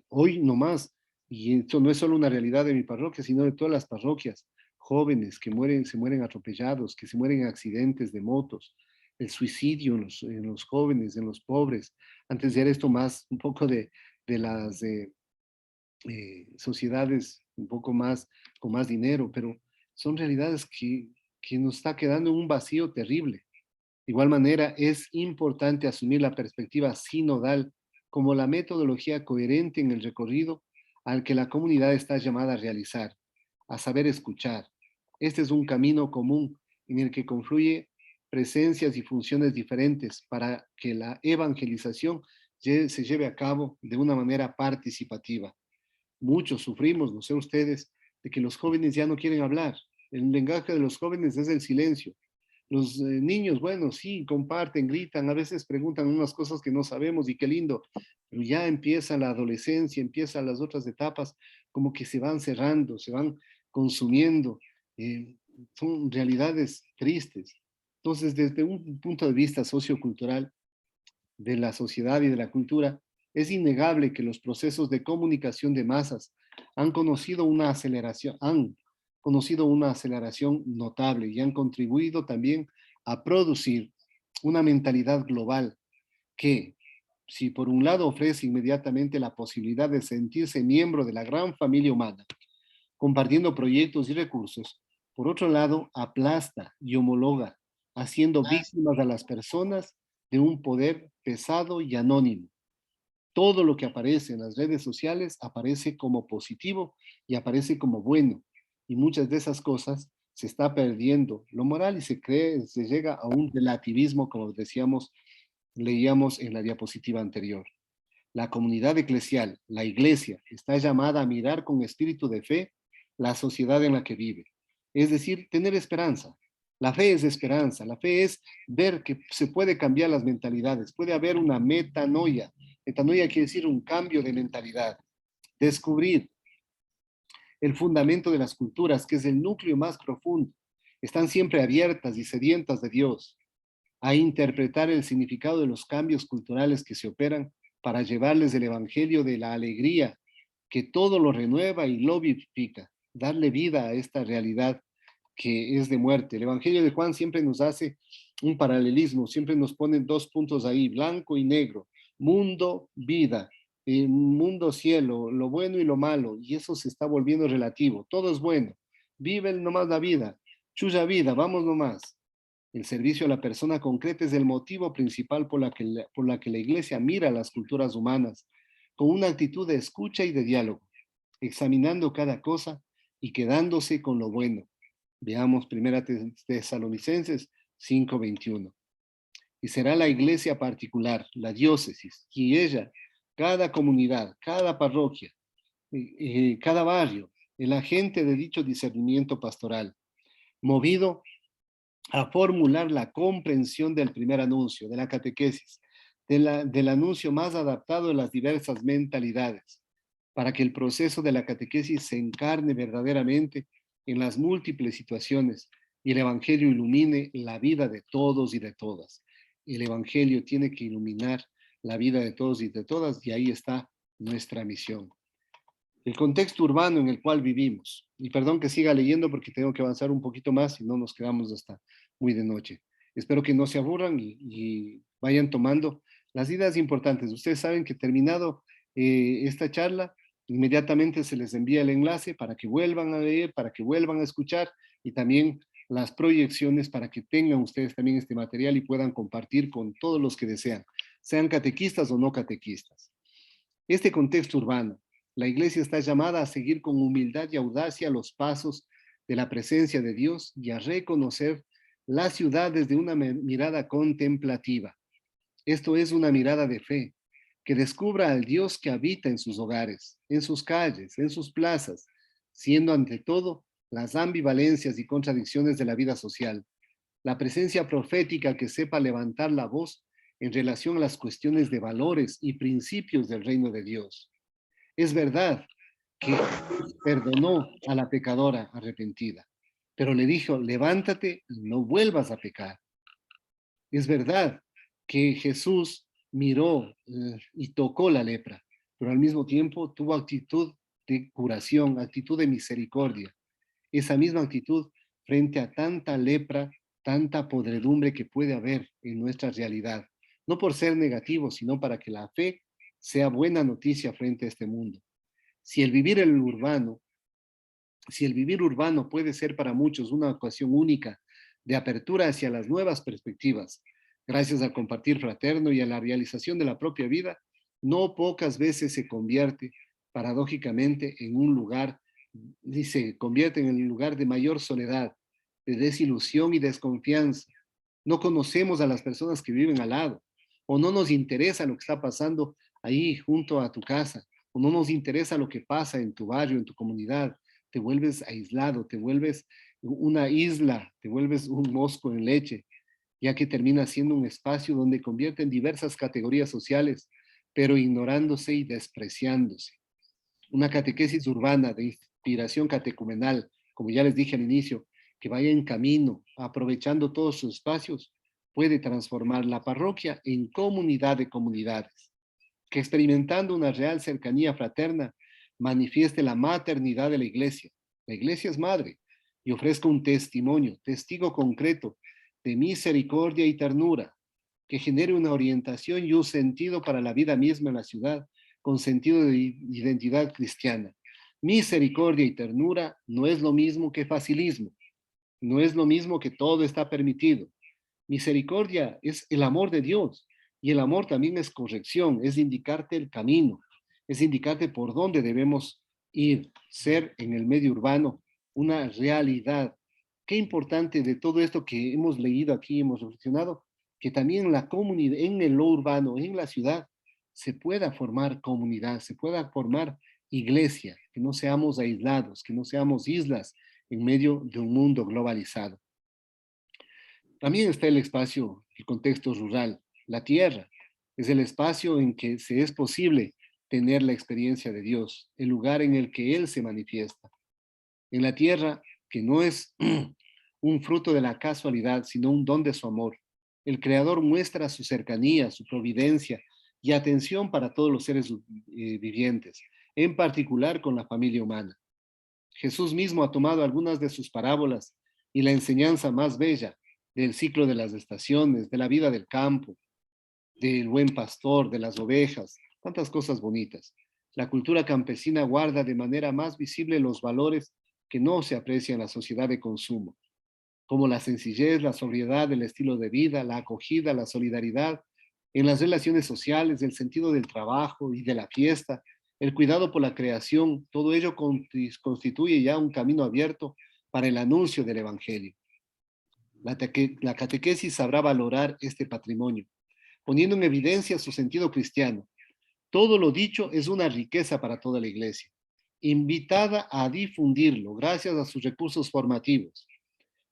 Hoy nomás, y esto no es solo una realidad de mi parroquia, sino de todas las parroquias, jóvenes que se mueren atropellados, que se mueren en accidentes de motos, el suicidio en los jóvenes, en los pobres. Antes era esto más, un poco de las sociedades un poco más, con más dinero, pero son realidades que nos está quedando en un vacío terrible. De igual manera, es importante asumir la perspectiva sinodal como la metodología coherente en el recorrido al que la comunidad está llamada a realizar, a saber escuchar. Este es un camino común en el que confluye presencias y funciones diferentes para que la evangelización se lleve a cabo de una manera participativa. Muchos sufrimos, no sé ustedes, de que los jóvenes ya no quieren hablar. El lenguaje de los jóvenes es el silencio. Los niños, bueno, sí, comparten, gritan, a veces preguntan unas cosas que no sabemos y qué lindo, pero ya empieza la adolescencia, empiezan las otras etapas, como que se van cerrando, se van consumiendo. Son realidades tristes. Entonces, desde un punto de vista sociocultural de la sociedad y de la cultura, es innegable que los procesos de comunicación de masas han conocido una aceleración notable y han contribuido también a producir una mentalidad global que, si por un lado ofrece inmediatamente la posibilidad de sentirse miembro de la gran familia humana, compartiendo proyectos y recursos, por otro lado aplasta y homologa, haciendo víctimas a las personas de un poder pesado y anónimo. Todo lo que aparece en las redes sociales aparece como positivo y aparece como bueno. Y muchas de esas cosas se está perdiendo lo moral y se llega a un relativismo, como decíamos, leíamos en la diapositiva anterior. La comunidad eclesial, la iglesia, está llamada a mirar con espíritu de fe la sociedad en la que vive. Es decir, tener esperanza. La fe es esperanza. La fe es ver que se puede cambiar las mentalidades. Puede haber una metanoia. Metanoia quiere decir un cambio de mentalidad. Descubrir el fundamento de las culturas, que es el núcleo más profundo. Están siempre abiertas y sedientas de Dios, a interpretar el significado de los cambios culturales que se operan para llevarles el evangelio de la alegría, que todo lo renueva y lo vivifica, darle vida a esta realidad que es de muerte. El evangelio de Juan siempre nos hace un paralelismo, siempre nos ponen dos puntos ahí, blanco y negro, mundo, vida, mundo, cielo, lo bueno y lo malo, y eso se está volviendo relativo, todo es bueno, vive nomás la vida, chulla vida, vamos nomás. El servicio a la persona concreta es el motivo principal por la que la iglesia mira a las culturas humanas, con una actitud de escucha y de diálogo, examinando cada cosa y quedándose con lo bueno. Veamos 1 Tesalonicenses 5:21. Y será la iglesia particular, la diócesis, y ella, cada comunidad, cada parroquia, cada barrio, el agente de dicho discernimiento pastoral, movido a formular la comprensión del primer anuncio, de la catequesis, del anuncio más adaptado a las diversas mentalidades, para que el proceso de la catequesis se encarne verdaderamente en las múltiples situaciones y el evangelio ilumine la vida de todos y de todas. El evangelio tiene que iluminar la vida de todos y de todas, y ahí está nuestra misión. El contexto urbano en el cual vivimos, y perdón que siga leyendo porque tengo que avanzar un poquito más y no nos quedamos hasta muy de noche. Espero que no se aburran y vayan tomando las ideas importantes. Ustedes saben que terminado esta charla, inmediatamente se les envía el enlace para que vuelvan a leer, para que vuelvan a escuchar, y también las proyecciones para que tengan ustedes también este material y puedan compartir con todos los que desean, sean catequistas o no catequistas. Este contexto urbano, la iglesia está llamada a seguir con humildad y audacia los pasos de la presencia de Dios y a reconocer la ciudad desde una mirada contemplativa. Esto es una mirada de fe, que descubra al Dios que habita en sus hogares, en sus calles, en sus plazas, siendo ante todo las ambivalencias y contradicciones de la vida social, la presencia profética que sepa levantar la voz en relación a las cuestiones de valores y principios del reino de Dios. Es verdad que perdonó a la pecadora arrepentida, pero le dijo, levántate y no vuelvas a pecar. Es verdad que Jesús miró y tocó la lepra, pero al mismo tiempo tuvo actitud de curación, actitud de misericordia. Esa misma actitud frente a tanta lepra, tanta podredumbre que puede haber en nuestra realidad. No por ser negativo, sino para que la fe sea buena noticia frente a este mundo. Si el vivir urbano puede ser para muchos una ocasión única de apertura hacia las nuevas perspectivas, gracias al compartir fraterno y a la realización de la propia vida, no pocas veces se convierte paradójicamente en un lugar, se convierte en el lugar de mayor soledad, de desilusión y desconfianza. No conocemos a las personas que viven al lado, o no nos interesa lo que está pasando ahí junto a tu casa, o no nos interesa lo que pasa en tu barrio, en tu comunidad. Te vuelves aislado, te vuelves una isla, te vuelves un mosco en leche, ya que termina siendo un espacio donde convierte en diversas categorías sociales, pero ignorándose y despreciándose. Una catequesis urbana de inspiración catecumenal, como ya les dije al inicio, que vaya en camino, aprovechando todos sus espacios, puede transformar la parroquia en comunidad de comunidades, que experimentando una real cercanía fraterna, manifieste la maternidad de la iglesia. La iglesia es madre y ofrezca un testimonio, testigo concreto de misericordia y ternura, que genere una orientación y un sentido para la vida misma en la ciudad, con sentido de identidad cristiana. Misericordia y ternura no es lo mismo que facilismo, no es lo mismo que todo está permitido. Misericordia es el amor de Dios, y el amor también es corrección, es indicarte el camino, es indicarte por dónde debemos ir, ser en el medio urbano una realidad. Qué importante de todo esto que hemos leído aquí, hemos reflexionado, que también la comunidad, en lo urbano, en la ciudad, se pueda formar comunidad, se pueda formar iglesia, que no seamos aislados, que no seamos islas en medio de un mundo globalizado. También está el espacio, el contexto rural, la tierra. Es el espacio en que se es posible tener la experiencia de Dios, el lugar en el que Él se manifiesta. En la tierra, que no es un fruto de la casualidad, sino un don de su amor. El Creador muestra su cercanía, su providencia y atención para todos los seres vivientes, en particular con la familia humana. Jesús mismo ha tomado algunas de sus parábolas y la enseñanza más bella del ciclo de las estaciones, de la vida del campo, del buen pastor, de las ovejas, tantas cosas bonitas. La cultura campesina guarda de manera más visible los valores que no se aprecian en la sociedad de consumo, como la sencillez, la sobriedad, el estilo de vida, la acogida, la solidaridad, en las relaciones sociales, el sentido del trabajo y de la fiesta, el cuidado por la creación, todo ello constituye ya un camino abierto para el anuncio del Evangelio. La catequesis sabrá valorar este patrimonio, poniendo en evidencia su sentido cristiano. Todo lo dicho es una riqueza para toda la Iglesia, invitada a difundirlo gracias a sus recursos formativos,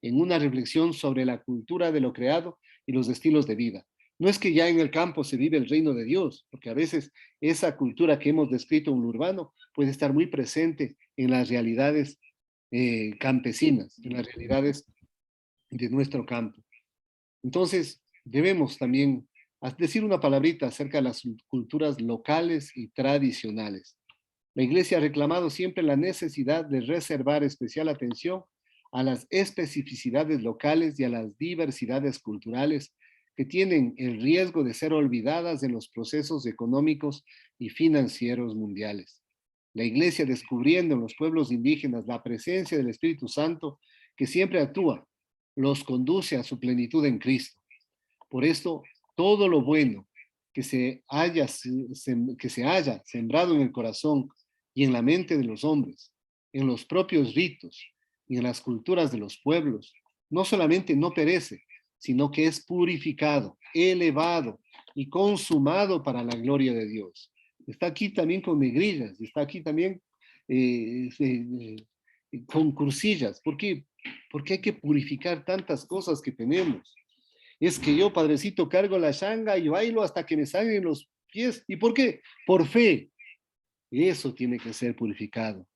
en una reflexión sobre la cultura de lo creado y los estilos de vida. No es que ya en el campo se vive el reino de Dios, porque a veces esa cultura que hemos descrito en lo urbano puede estar muy presente en las realidades campesinas, en las realidades de nuestro campo. Entonces, debemos también decir una palabrita acerca de las culturas locales y tradicionales. La Iglesia ha reclamado siempre la necesidad de reservar especial atención a las especificidades locales y a las diversidades culturales que tienen el riesgo de ser olvidadas en los procesos económicos y financieros mundiales. La Iglesia, descubriendo en los pueblos indígenas la presencia del Espíritu Santo, que siempre actúa, los conduce a su plenitud en Cristo. Por esto, todo lo bueno que se haya sembrado en el corazón y en la mente de los hombres, en los propios ritos y en las culturas de los pueblos, no solamente no perece, sino que es purificado, elevado y consumado para la gloria de Dios. Está aquí también con negrillas, está aquí también con cursillas. ¿Por qué? Porque hay que purificar tantas cosas que tenemos. Es que yo, Padrecito, cargo la shanga y bailo hasta que me sangren los pies. ¿Y por qué? Por fe. Eso tiene que ser purificado.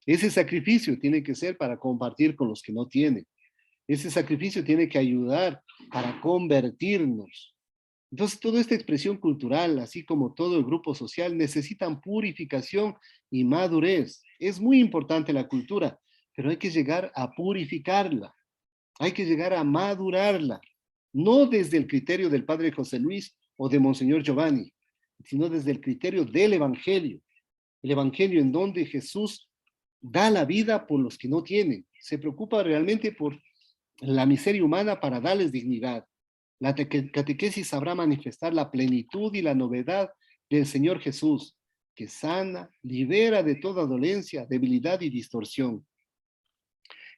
Ese sacrificio tiene que ser para compartir con los que no tienen. Ese sacrificio tiene que ayudar para convertirnos. Entonces, toda esta expresión cultural, así como todo el grupo social, necesitan purificación y madurez. Es muy importante la cultura, pero hay que llegar a purificarla. Hay que llegar a madurarla. No desde el criterio del Padre José Luis o de Monseñor Giovanni, sino desde el criterio del Evangelio. El Evangelio en donde Jesús da la vida por los que no tienen. Se preocupa realmente por la miseria humana para darles dignidad. La catequesis sabrá manifestar la plenitud y la novedad del Señor Jesús, que sana, libera de toda dolencia, debilidad y distorsión.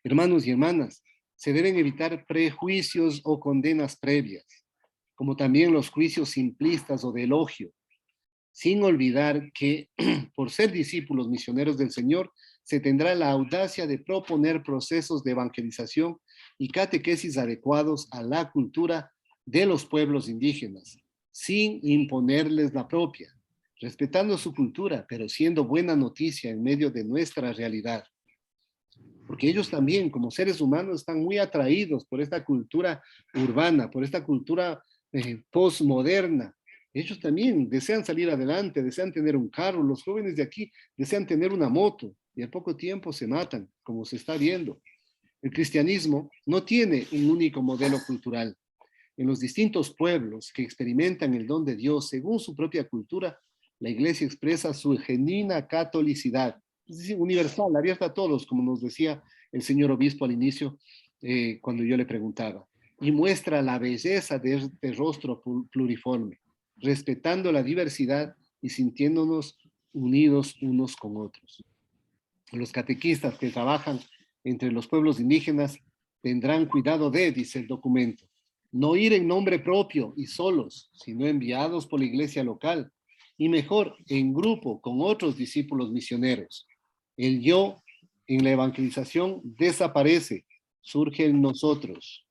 Hermanos y hermanas, se deben evitar prejuicios o condenas previas, como también los juicios simplistas o de elogio, sin olvidar que por ser discípulos misioneros del Señor, se tendrá la audacia de proponer procesos de evangelización y catequesis adecuados a la cultura de los pueblos indígenas, sin imponerles la propia, respetando su cultura, pero siendo buena noticia en medio de nuestra realidad. Porque ellos también, como seres humanos, están muy atraídos por esta cultura urbana, por esta cultura postmoderna. Ellos también desean salir adelante, desean tener un carro. Los jóvenes de aquí desean tener una moto y al poco tiempo se matan, como se está viendo. El cristianismo no tiene un único modelo cultural. En los distintos pueblos que experimentan el don de Dios según su propia cultura, la Iglesia expresa su genuina catolicidad, es decir, universal, abierta a todos, como nos decía el señor obispo al inicio, cuando yo le preguntaba, y muestra la belleza de este rostro pluriforme, respetando la diversidad y sintiéndonos unidos unos con otros. Los catequistas que trabajan entre los pueblos indígenas tendrán cuidado de, dice el documento, No ir en nombre propio y solos, sino enviados por la iglesia local, y mejor, en grupo con otros discípulos misioneros. El yo en la evangelización desaparece, surge en nosotros.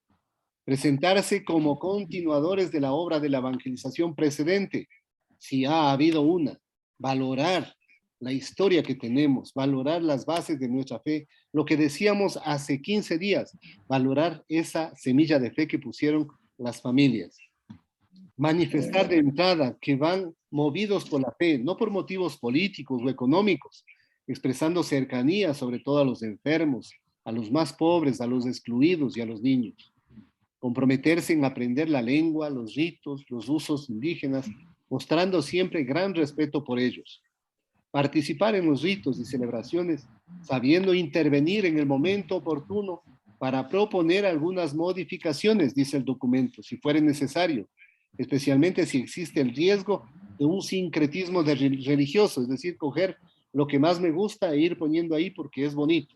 Presentarse como continuadores de la obra de la evangelización precedente, si ha habido una. Valorar la historia que tenemos, valorar las bases de nuestra fe, lo que decíamos hace 15 días, valorar esa semilla de fe que pusieron las familias. Manifestar de entrada que van movidos por la fe, no por motivos políticos o económicos, expresando cercanía sobre todo a los enfermos, a los más pobres, a los excluidos y a los niños. Comprometerse en aprender la lengua, los ritos, los usos indígenas, mostrando siempre gran respeto por ellos. Participar en los ritos y celebraciones, sabiendo intervenir en el momento oportuno para proponer algunas modificaciones, dice el documento, si fuera necesario, especialmente si existe el riesgo de un sincretismo religioso, es decir, coger lo que más me gusta e ir poniendo ahí porque es bonito.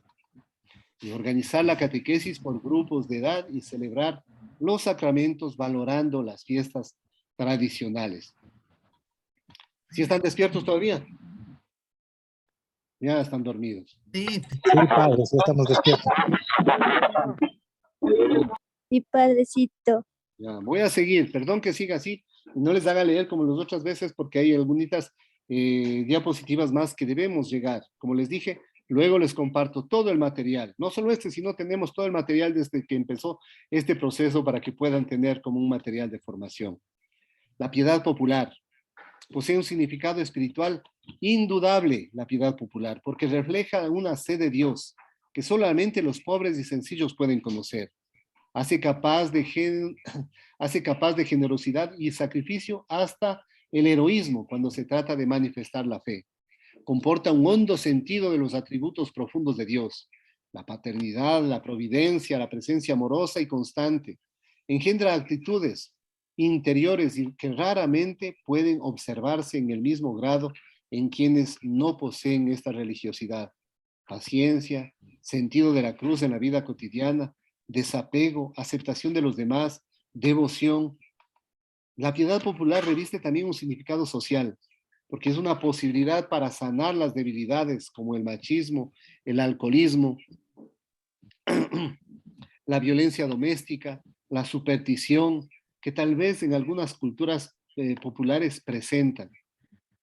Y organizar la catequesis por grupos de edad y celebrar los sacramentos valorando las fiestas tradicionales. ¿Sí están despiertos todavía? Ya están dormidos. Sí, padre, sí estamos despiertos. Sí, padrecito. Ya, voy a seguir, perdón que siga así, no les haga leer como las otras veces porque hay algunas diapositivas más que debemos llegar. Como les dije, luego les comparto todo el material, no solo este, sino tenemos todo el material desde que empezó este proceso para que puedan tener como un material de formación. La piedad popular posee un significado espiritual indudable, la piedad popular, porque refleja una sed de Dios que solamente los pobres y sencillos pueden conocer. Hace capaz de generosidad y sacrificio hasta el heroísmo cuando se trata de manifestar la fe. Comporta un hondo sentido de los atributos profundos de Dios, la paternidad, la providencia, la presencia amorosa y constante. Engendra actitudes interiores que raramente pueden observarse en el mismo grado en quienes no poseen esta religiosidad. Paciencia, sentido de la cruz en la vida cotidiana, desapego, aceptación de los demás, devoción. La piedad popular reviste también un significado social, porque es una posibilidad para sanar las debilidades como el machismo, el alcoholismo, la violencia doméstica, la superstición, que tal vez en algunas culturas populares presentan.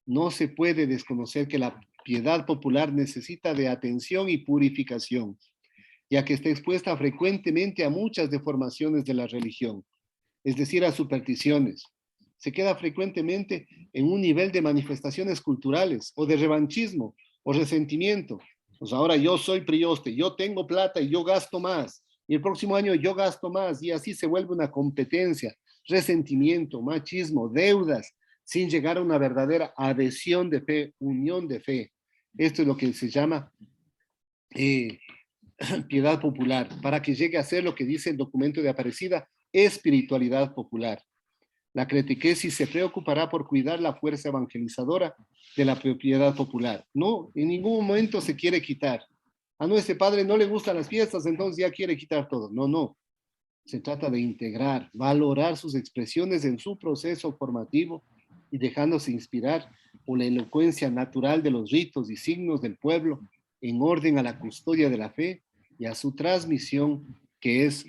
No se puede desconocer que la piedad popular necesita de atención y purificación, ya que está expuesta frecuentemente a muchas deformaciones de la religión, es decir, a supersticiones. Se queda frecuentemente en un nivel de manifestaciones culturales o de revanchismo o resentimiento. Pues ahora yo soy prioste, yo tengo plata y yo gasto más, y el próximo año yo gasto más, y así se vuelve una competencia, resentimiento, machismo, deudas, sin llegar a una verdadera adhesión de fe, unión de fe. Esto es lo que se llama piedad popular, para que llegue a ser lo que dice el documento de Aparecida, espiritualidad popular. La catequesis se preocupará por cuidar la fuerza evangelizadora de la piedad popular. No, en ningún momento se quiere quitar. A nuestro padre no le gustan las fiestas, entonces ya quiere quitar todo. No, no. Se trata de integrar, valorar sus expresiones en su proceso formativo y dejándose inspirar por la elocuencia natural de los ritos y signos del pueblo en orden a la custodia de la fe y a su transmisión, que es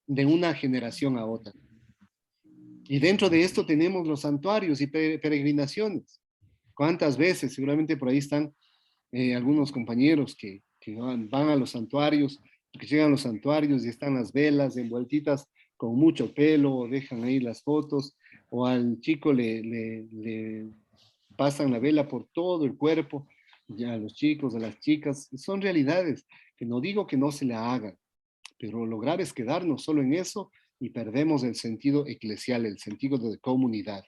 de una generación a otra. Y dentro de esto tenemos los santuarios y peregrinaciones. ¿Cuántas veces? Seguramente por ahí están algunos compañeros que van a los santuarios, que llegan a los santuarios y están las velas envueltitas con mucho pelo, dejan ahí las fotos, o al chico le pasan la vela por todo el cuerpo, ya a los chicos, a las chicas. Son realidades que no digo que no se la hagan, pero lo grave es quedarnos solo en eso y perdemos el sentido eclesial, el sentido de comunidad.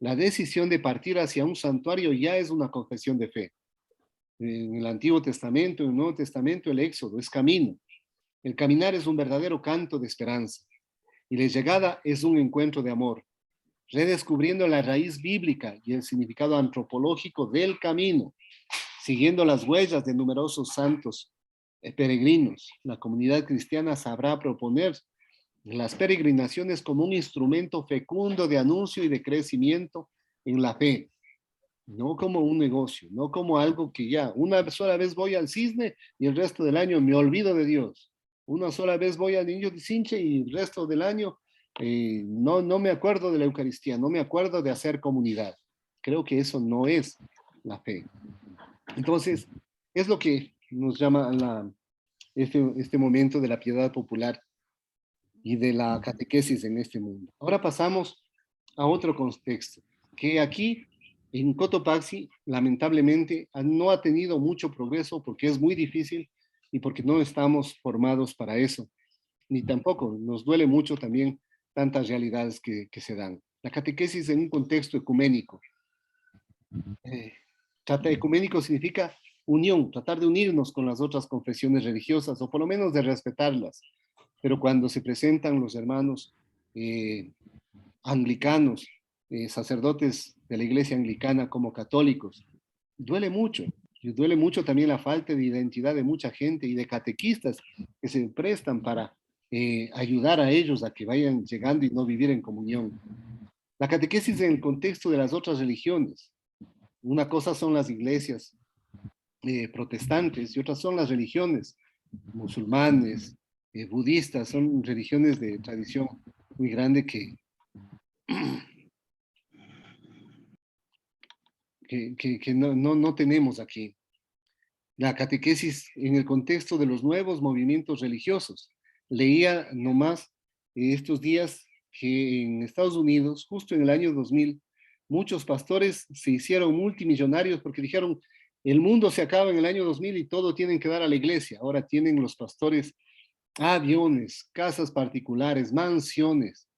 La decisión de partir hacia un santuario ya es una confesión de fe. En el Antiguo Testamento, en el Nuevo Testamento, el éxodo es camino. El caminar es un verdadero canto de esperanza. Y la llegada es un encuentro de amor, redescubriendo la raíz bíblica y el significado antropológico del camino, siguiendo las huellas de numerosos santos peregrinos. La comunidad cristiana sabrá proponer las peregrinaciones como un instrumento fecundo de anuncio y de crecimiento en la fe, no como un negocio, no como algo que ya una sola vez voy al cisne y el resto del año me olvido de Dios. Una sola vez voy al niño de Sinche y el resto del año no me acuerdo de la Eucaristía, no me acuerdo de hacer comunidad. Creo que eso no es la fe. Entonces, es lo que nos llama este momento de la piedad popular y de la catequesis en este mundo. Ahora pasamos a otro contexto, que aquí en Cotopaxi lamentablemente no ha tenido mucho progreso porque es muy difícil y porque no estamos formados para eso, ni tampoco nos duele mucho también tantas realidades que se dan. La catequesis en un contexto ecuménico. Ecuménico significa unión, tratar de unirnos con las otras confesiones religiosas o por lo menos de respetarlas. Pero cuando se presentan los hermanos anglicanos, sacerdotes de la iglesia anglicana como católicos, duele mucho también la falta de identidad de mucha gente y de catequistas que se prestan para ayudar a ellos a que vayan llegando y no vivir en comunión. La catequesis en el contexto de las otras religiones. Una cosa son las iglesias protestantes y otras son las religiones musulmanes, budistas, son religiones de tradición muy grande que no tenemos aquí. La catequesis en el contexto de los nuevos movimientos religiosos. Leía nomás estos días que en Estados Unidos, justo en el año 2000, muchos pastores se hicieron multimillonarios porque dijeron, el mundo se acaba en el año 2000 y todo tienen que dar a la iglesia. Ahora tienen los pastores aviones, casas particulares, mansiones.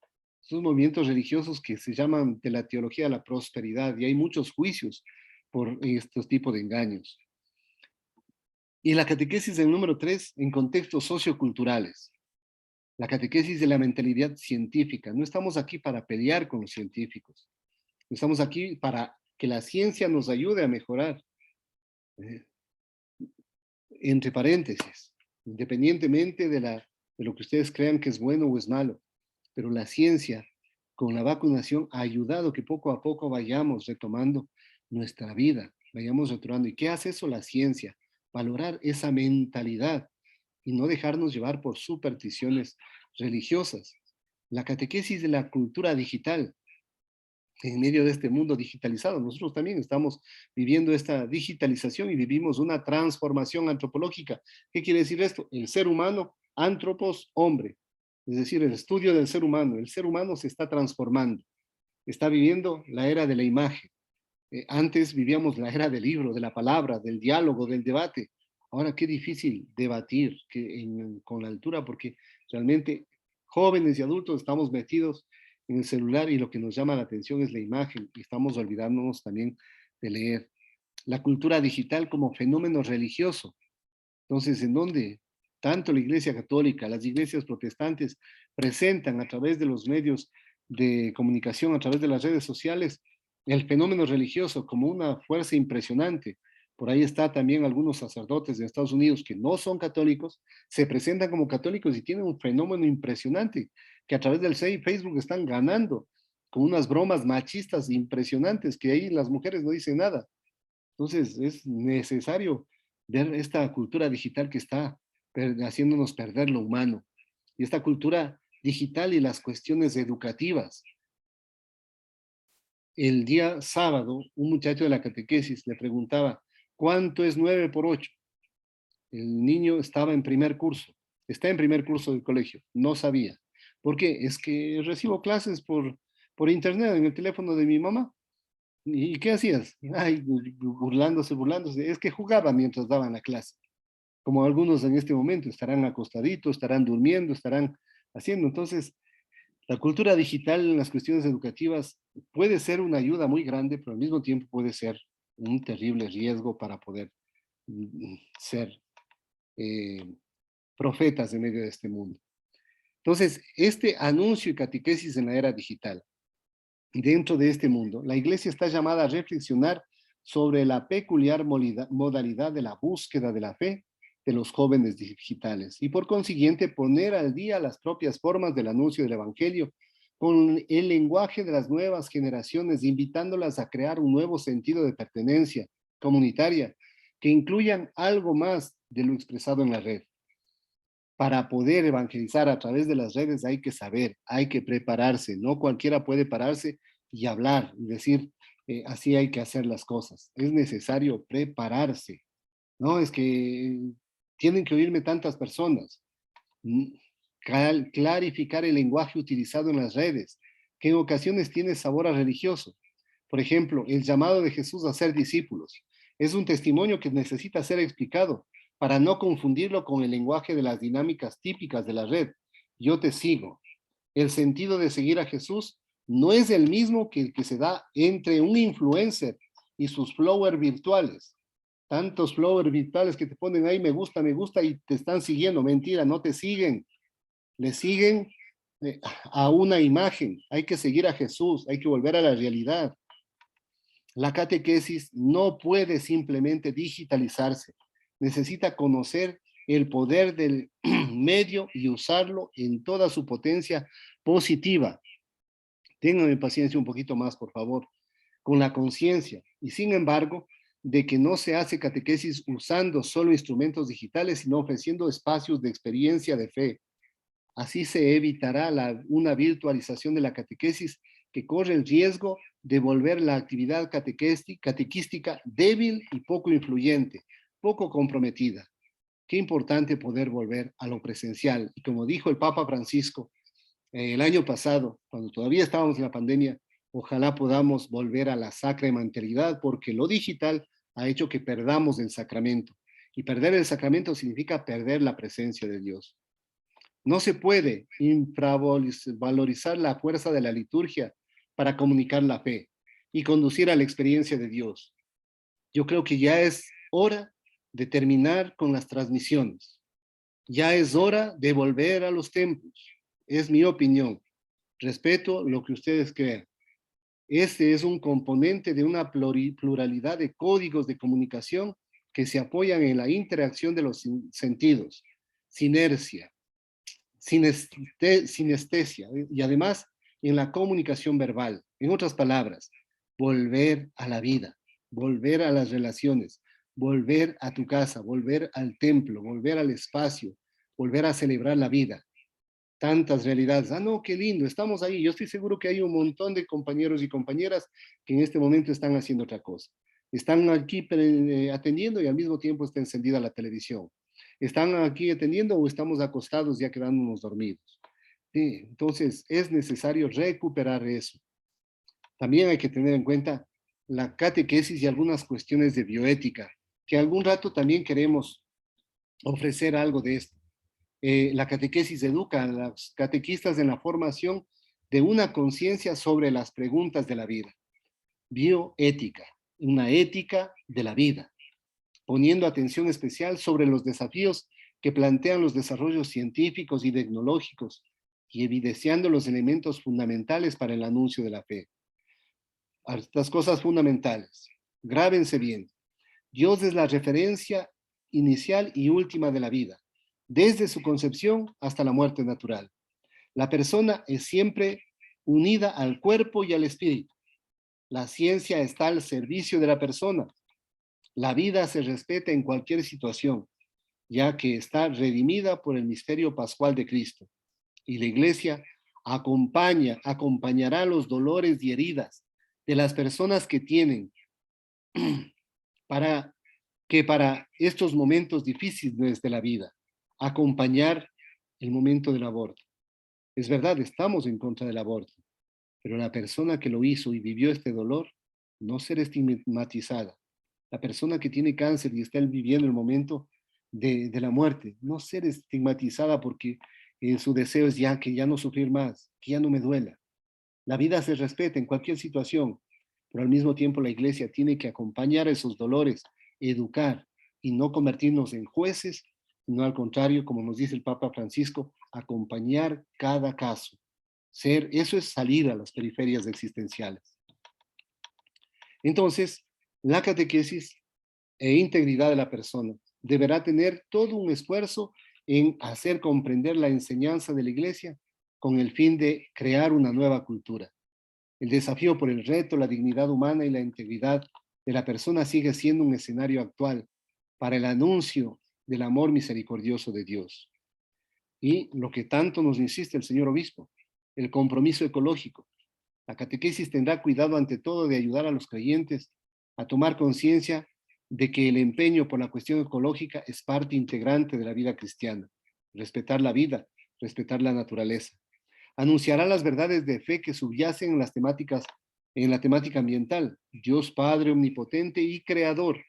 Esos movimientos religiosos que se llaman de la teología de la prosperidad y hay muchos juicios por estos tipos de engaños. Y la catequesis del número 3 en contextos socioculturales. La catequesis de la mentalidad científica. No estamos aquí para pelear con los científicos. Estamos aquí para que la ciencia nos ayude a mejorar. Entre paréntesis, independientemente de lo que ustedes crean que es bueno o es malo, pero la ciencia con la vacunación ha ayudado que poco a poco vayamos retomando nuestra vida, vayamos retomando. ¿Y qué hace eso la ciencia? Valorar esa mentalidad y no dejarnos llevar por supersticiones religiosas. La catequesis de la cultura digital, en medio de este mundo digitalizado. Nosotros también estamos viviendo esta digitalización y vivimos una transformación antropológica. ¿Qué quiere decir esto? El ser humano, antropos, hombre. Es decir, el estudio del ser humano. El ser humano se está transformando. Está viviendo la era de la imagen. Antes vivíamos la era del libro, de la palabra, del diálogo, del debate. Ahora qué difícil debatir con la altura porque realmente jóvenes y adultos estamos metidos en el celular y lo que nos llama la atención es la imagen y estamos olvidándonos también de leer. La cultura digital como fenómeno religioso. Entonces, en donde tanto la Iglesia Católica, las iglesias protestantes presentan a través de los medios de comunicación, a través de las redes sociales, el fenómeno religioso como una fuerza impresionante. Por ahí está también algunos sacerdotes de Estados Unidos que no son católicos, se presentan como católicos y tienen un fenómeno impresionante que a través del Facebook están ganando con unas bromas machistas impresionantes que ahí las mujeres no dicen nada. Entonces es necesario ver esta cultura digital que está haciéndonos perder lo humano. Y esta cultura digital y las cuestiones educativas. El día sábado, un muchacho de la catequesis le preguntaba, ¿cuánto es 9 por 8? El niño estaba en primer curso, está en primer curso del colegio, no sabía. ¿Por qué? Es que recibo clases por internet en el teléfono de mi mamá. ¿Y qué hacías? Ay, burlándose. Es que jugaba mientras daban la clase. Como algunos en este momento estarán acostaditos, estarán durmiendo, estarán haciendo. Entonces, la cultura digital en las cuestiones educativas puede ser una ayuda muy grande, pero al mismo tiempo puede ser un terrible riesgo para poder ser profetas en medio de este mundo. Entonces, este anuncio y catequesis en la era digital, dentro de este mundo, la iglesia está llamada a reflexionar sobre la peculiar modalidad de la búsqueda de la fe de los jóvenes digitales y por consiguiente poner al día las propias formas del anuncio del Evangelio con el lenguaje de las nuevas generaciones, invitándolas a crear un nuevo sentido de pertenencia comunitaria que incluyan algo más de lo expresado en la red. Para poder evangelizar a través de las redes hay que saber, hay que prepararse. No cualquiera puede pararse y hablar y decir, así hay que hacer las cosas. Es necesario prepararse. No, es que tienen que oírme tantas personas. Clarificar el lenguaje utilizado en las redes, que en ocasiones tiene sabor a religioso. Por ejemplo, el llamado de Jesús a ser discípulos. Es un testimonio que necesita ser explicado para no confundirlo con el lenguaje de las dinámicas típicas de la red. Yo te sigo. El sentido de seguir a Jesús no es el mismo que el que se da entre un influencer y sus followers virtuales. Tantos followers virtuales que te ponen ahí me gusta y te están siguiendo. Mentira, no te siguen. Le siguen a una imagen. Hay que seguir a Jesús, hay que volver a la realidad. La catequesis no puede simplemente digitalizarse. Necesita conocer el poder del medio y usarlo en toda su potencia positiva. Ténganme paciencia un poquito más, por favor, con la conciencia. Y sin embargo, de que no se hace catequesis usando solo instrumentos digitales, sino ofreciendo espacios de experiencia de fe. Así se evitará una virtualización de la catequesis que corre el riesgo de volver la actividad catequística débil y poco influyente, poco comprometida. Qué importante poder volver a lo presencial. Y como dijo el Papa Francisco el año pasado, cuando todavía estábamos en la pandemia, ojalá podamos volver a la sacramentalidad, porque lo digital ha hecho que perdamos el sacramento. Y perder el sacramento significa perder la presencia de Dios. No se puede infravalorizar la fuerza de la liturgia para comunicar la fe y conducir a la experiencia de Dios. Yo creo que ya es hora de terminar con las transmisiones. Ya es hora de volver a los templos. Es mi opinión. Respeto lo que ustedes crean. Este es un componente de una pluralidad de códigos de comunicación que se apoyan en la interacción de los sentidos, sinergia, sinestesia y además en la comunicación verbal. En otras palabras, volver a la vida, volver a las relaciones, volver a tu casa, volver al templo, volver al espacio, volver a celebrar la vida. Tantas realidades. Ah, no, qué lindo, estamos ahí. Yo estoy seguro que hay un montón de compañeros y compañeras que en este momento están haciendo otra cosa. Están aquí atendiendo y al mismo tiempo está encendida la televisión. Están aquí atendiendo o estamos acostados ya quedándonos dormidos. Sí, entonces es necesario recuperar eso. También hay que tener en cuenta la catequesis y algunas cuestiones de bioética, que algún rato también queremos ofrecer algo de esto. La catequesis educa a los catequistas en la formación de una conciencia sobre las preguntas de la vida. Bioética, una ética de la vida, poniendo atención especial sobre los desafíos que plantean los desarrollos científicos y tecnológicos y evidenciando los elementos fundamentales para el anuncio de la fe. Estas cosas fundamentales, grábense bien. Dios es la referencia inicial y última de la vida, desde su concepción hasta la muerte natural. La persona es siempre unida al cuerpo y al espíritu. La ciencia está al servicio de la persona. La vida se respeta en cualquier situación, ya que está redimida por el misterio pascual de Cristo. Y la Iglesia acompañará los dolores y heridas de las personas que tienen para estos momentos difíciles de la vida, acompañar el momento del aborto. Es verdad, estamos en contra del aborto, pero la persona que lo hizo y vivió este dolor, no ser estigmatizada. La persona que tiene cáncer y está viviendo el momento de la muerte, no ser estigmatizada porque su deseo es que ya no sufrir más, que ya no me duela. La vida se respeta en cualquier situación, pero al mismo tiempo la Iglesia tiene que acompañar esos dolores, educar y no convertirnos en jueces, sino al contrario, como nos dice el Papa Francisco, acompañar cada caso. Eso es salir a las periferias existenciales. Entonces, la catequesis e integridad de la persona deberá tener todo un esfuerzo en hacer comprender la enseñanza de la iglesia con el fin de crear una nueva cultura. El desafío por el reto, la dignidad humana y la integridad de la persona sigue siendo un escenario actual para el anuncio del amor misericordioso de Dios. Y lo que tanto nos insiste el señor obispo, el compromiso ecológico. La catequesis tendrá cuidado ante todo de ayudar a los creyentes a tomar conciencia de que el empeño por la cuestión ecológica es parte integrante de la vida cristiana. Respetar la vida, respetar la naturaleza. Anunciará las verdades de fe que subyacen en la temática ambiental. Dios Padre omnipotente y creador.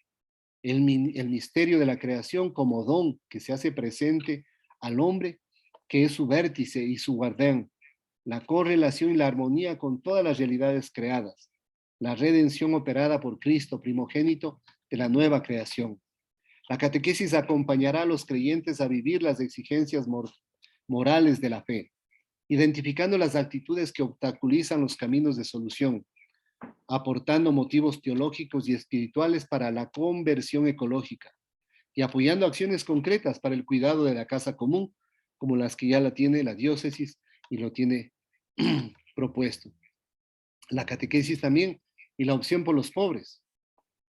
El misterio de la creación como don que se hace presente al hombre, que es su vértice y su guardián. La correlación y la armonía con todas las realidades creadas. La redención operada por Cristo, primogénito de la nueva creación. La catequesis acompañará a los creyentes a vivir las exigencias morales de la fe, identificando las actitudes que obstaculizan los caminos de solución, aportando motivos teológicos y espirituales para la conversión ecológica y apoyando acciones concretas para el cuidado de la casa común, como las que ya la tiene la diócesis y lo tiene propuesto. La catequesis también y la opción por los pobres,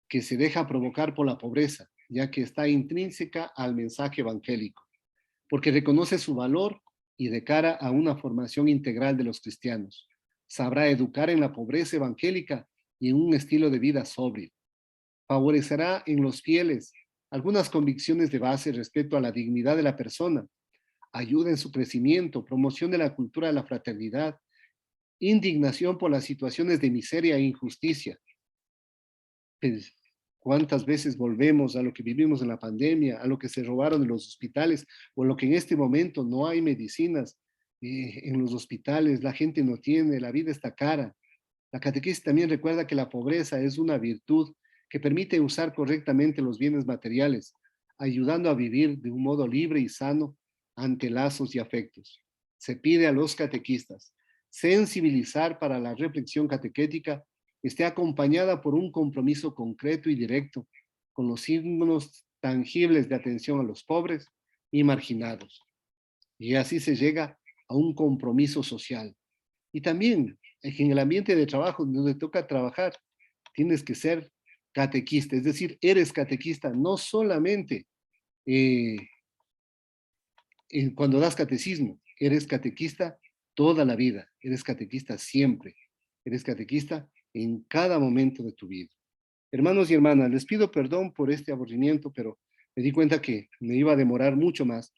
que se deja provocar por la pobreza, ya que está intrínseca al mensaje evangélico, porque reconoce su valor y de cara a una formación integral de los cristianos. Sabrá educar en la pobreza evangélica y en un estilo de vida sobrio. Favorecerá en los fieles algunas convicciones de base respecto a la dignidad de la persona, ayuda en su crecimiento, promoción de la cultura de la fraternidad, indignación por las situaciones de miseria e injusticia. Pues, ¿cuántas veces volvemos a lo que vivimos en la pandemia, a lo que se robaron en los hospitales, o lo que en este momento no hay medicinas en los hospitales, la gente no tiene, la vida está cara? La catequesis también recuerda que la pobreza es una virtud que permite usar correctamente los bienes materiales, ayudando a vivir de un modo libre y sano ante lazos y afectos. Se pide a los catequistas sensibilizar para la reflexión catequética esté acompañada por un compromiso concreto y directo con los signos tangibles de atención a los pobres y marginados. Y así se llega a un compromiso social. Y también en el ambiente de trabajo donde toca trabajar, tienes que ser catequista, es decir, eres catequista no solamente cuando das catecismo, eres catequista toda la vida, eres catequista siempre, eres catequista en cada momento de tu vida. Hermanos y hermanas, les pido perdón por este aburrimiento, pero me di cuenta que me iba a demorar mucho más.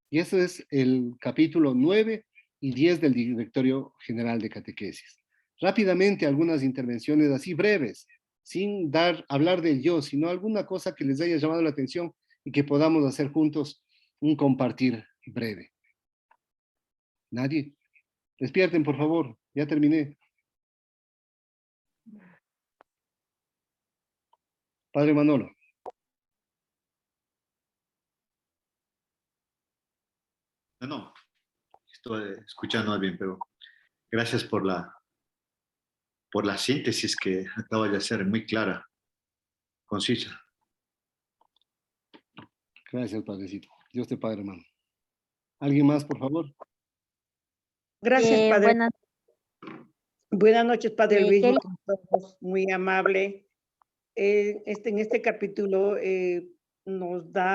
Y eso es el capítulo 9 y 10 del Directorio General de Catequesis. Rápidamente, algunas intervenciones así breves, sin hablar del yo, sino alguna cosa que les haya llamado la atención y que podamos hacer juntos un compartir breve. ¿Nadie? Despierten, por favor. Ya terminé. Padre Manolo. No, estoy escuchando bien, pero gracias por la síntesis que acaba de hacer, muy clara, concisa. Gracias, Padrecito. Dios te pague, hermano. ¿Alguien más, por favor? Gracias, Padre. Buenas noches, Padre Luis. Muy amable. En este capítulo nos da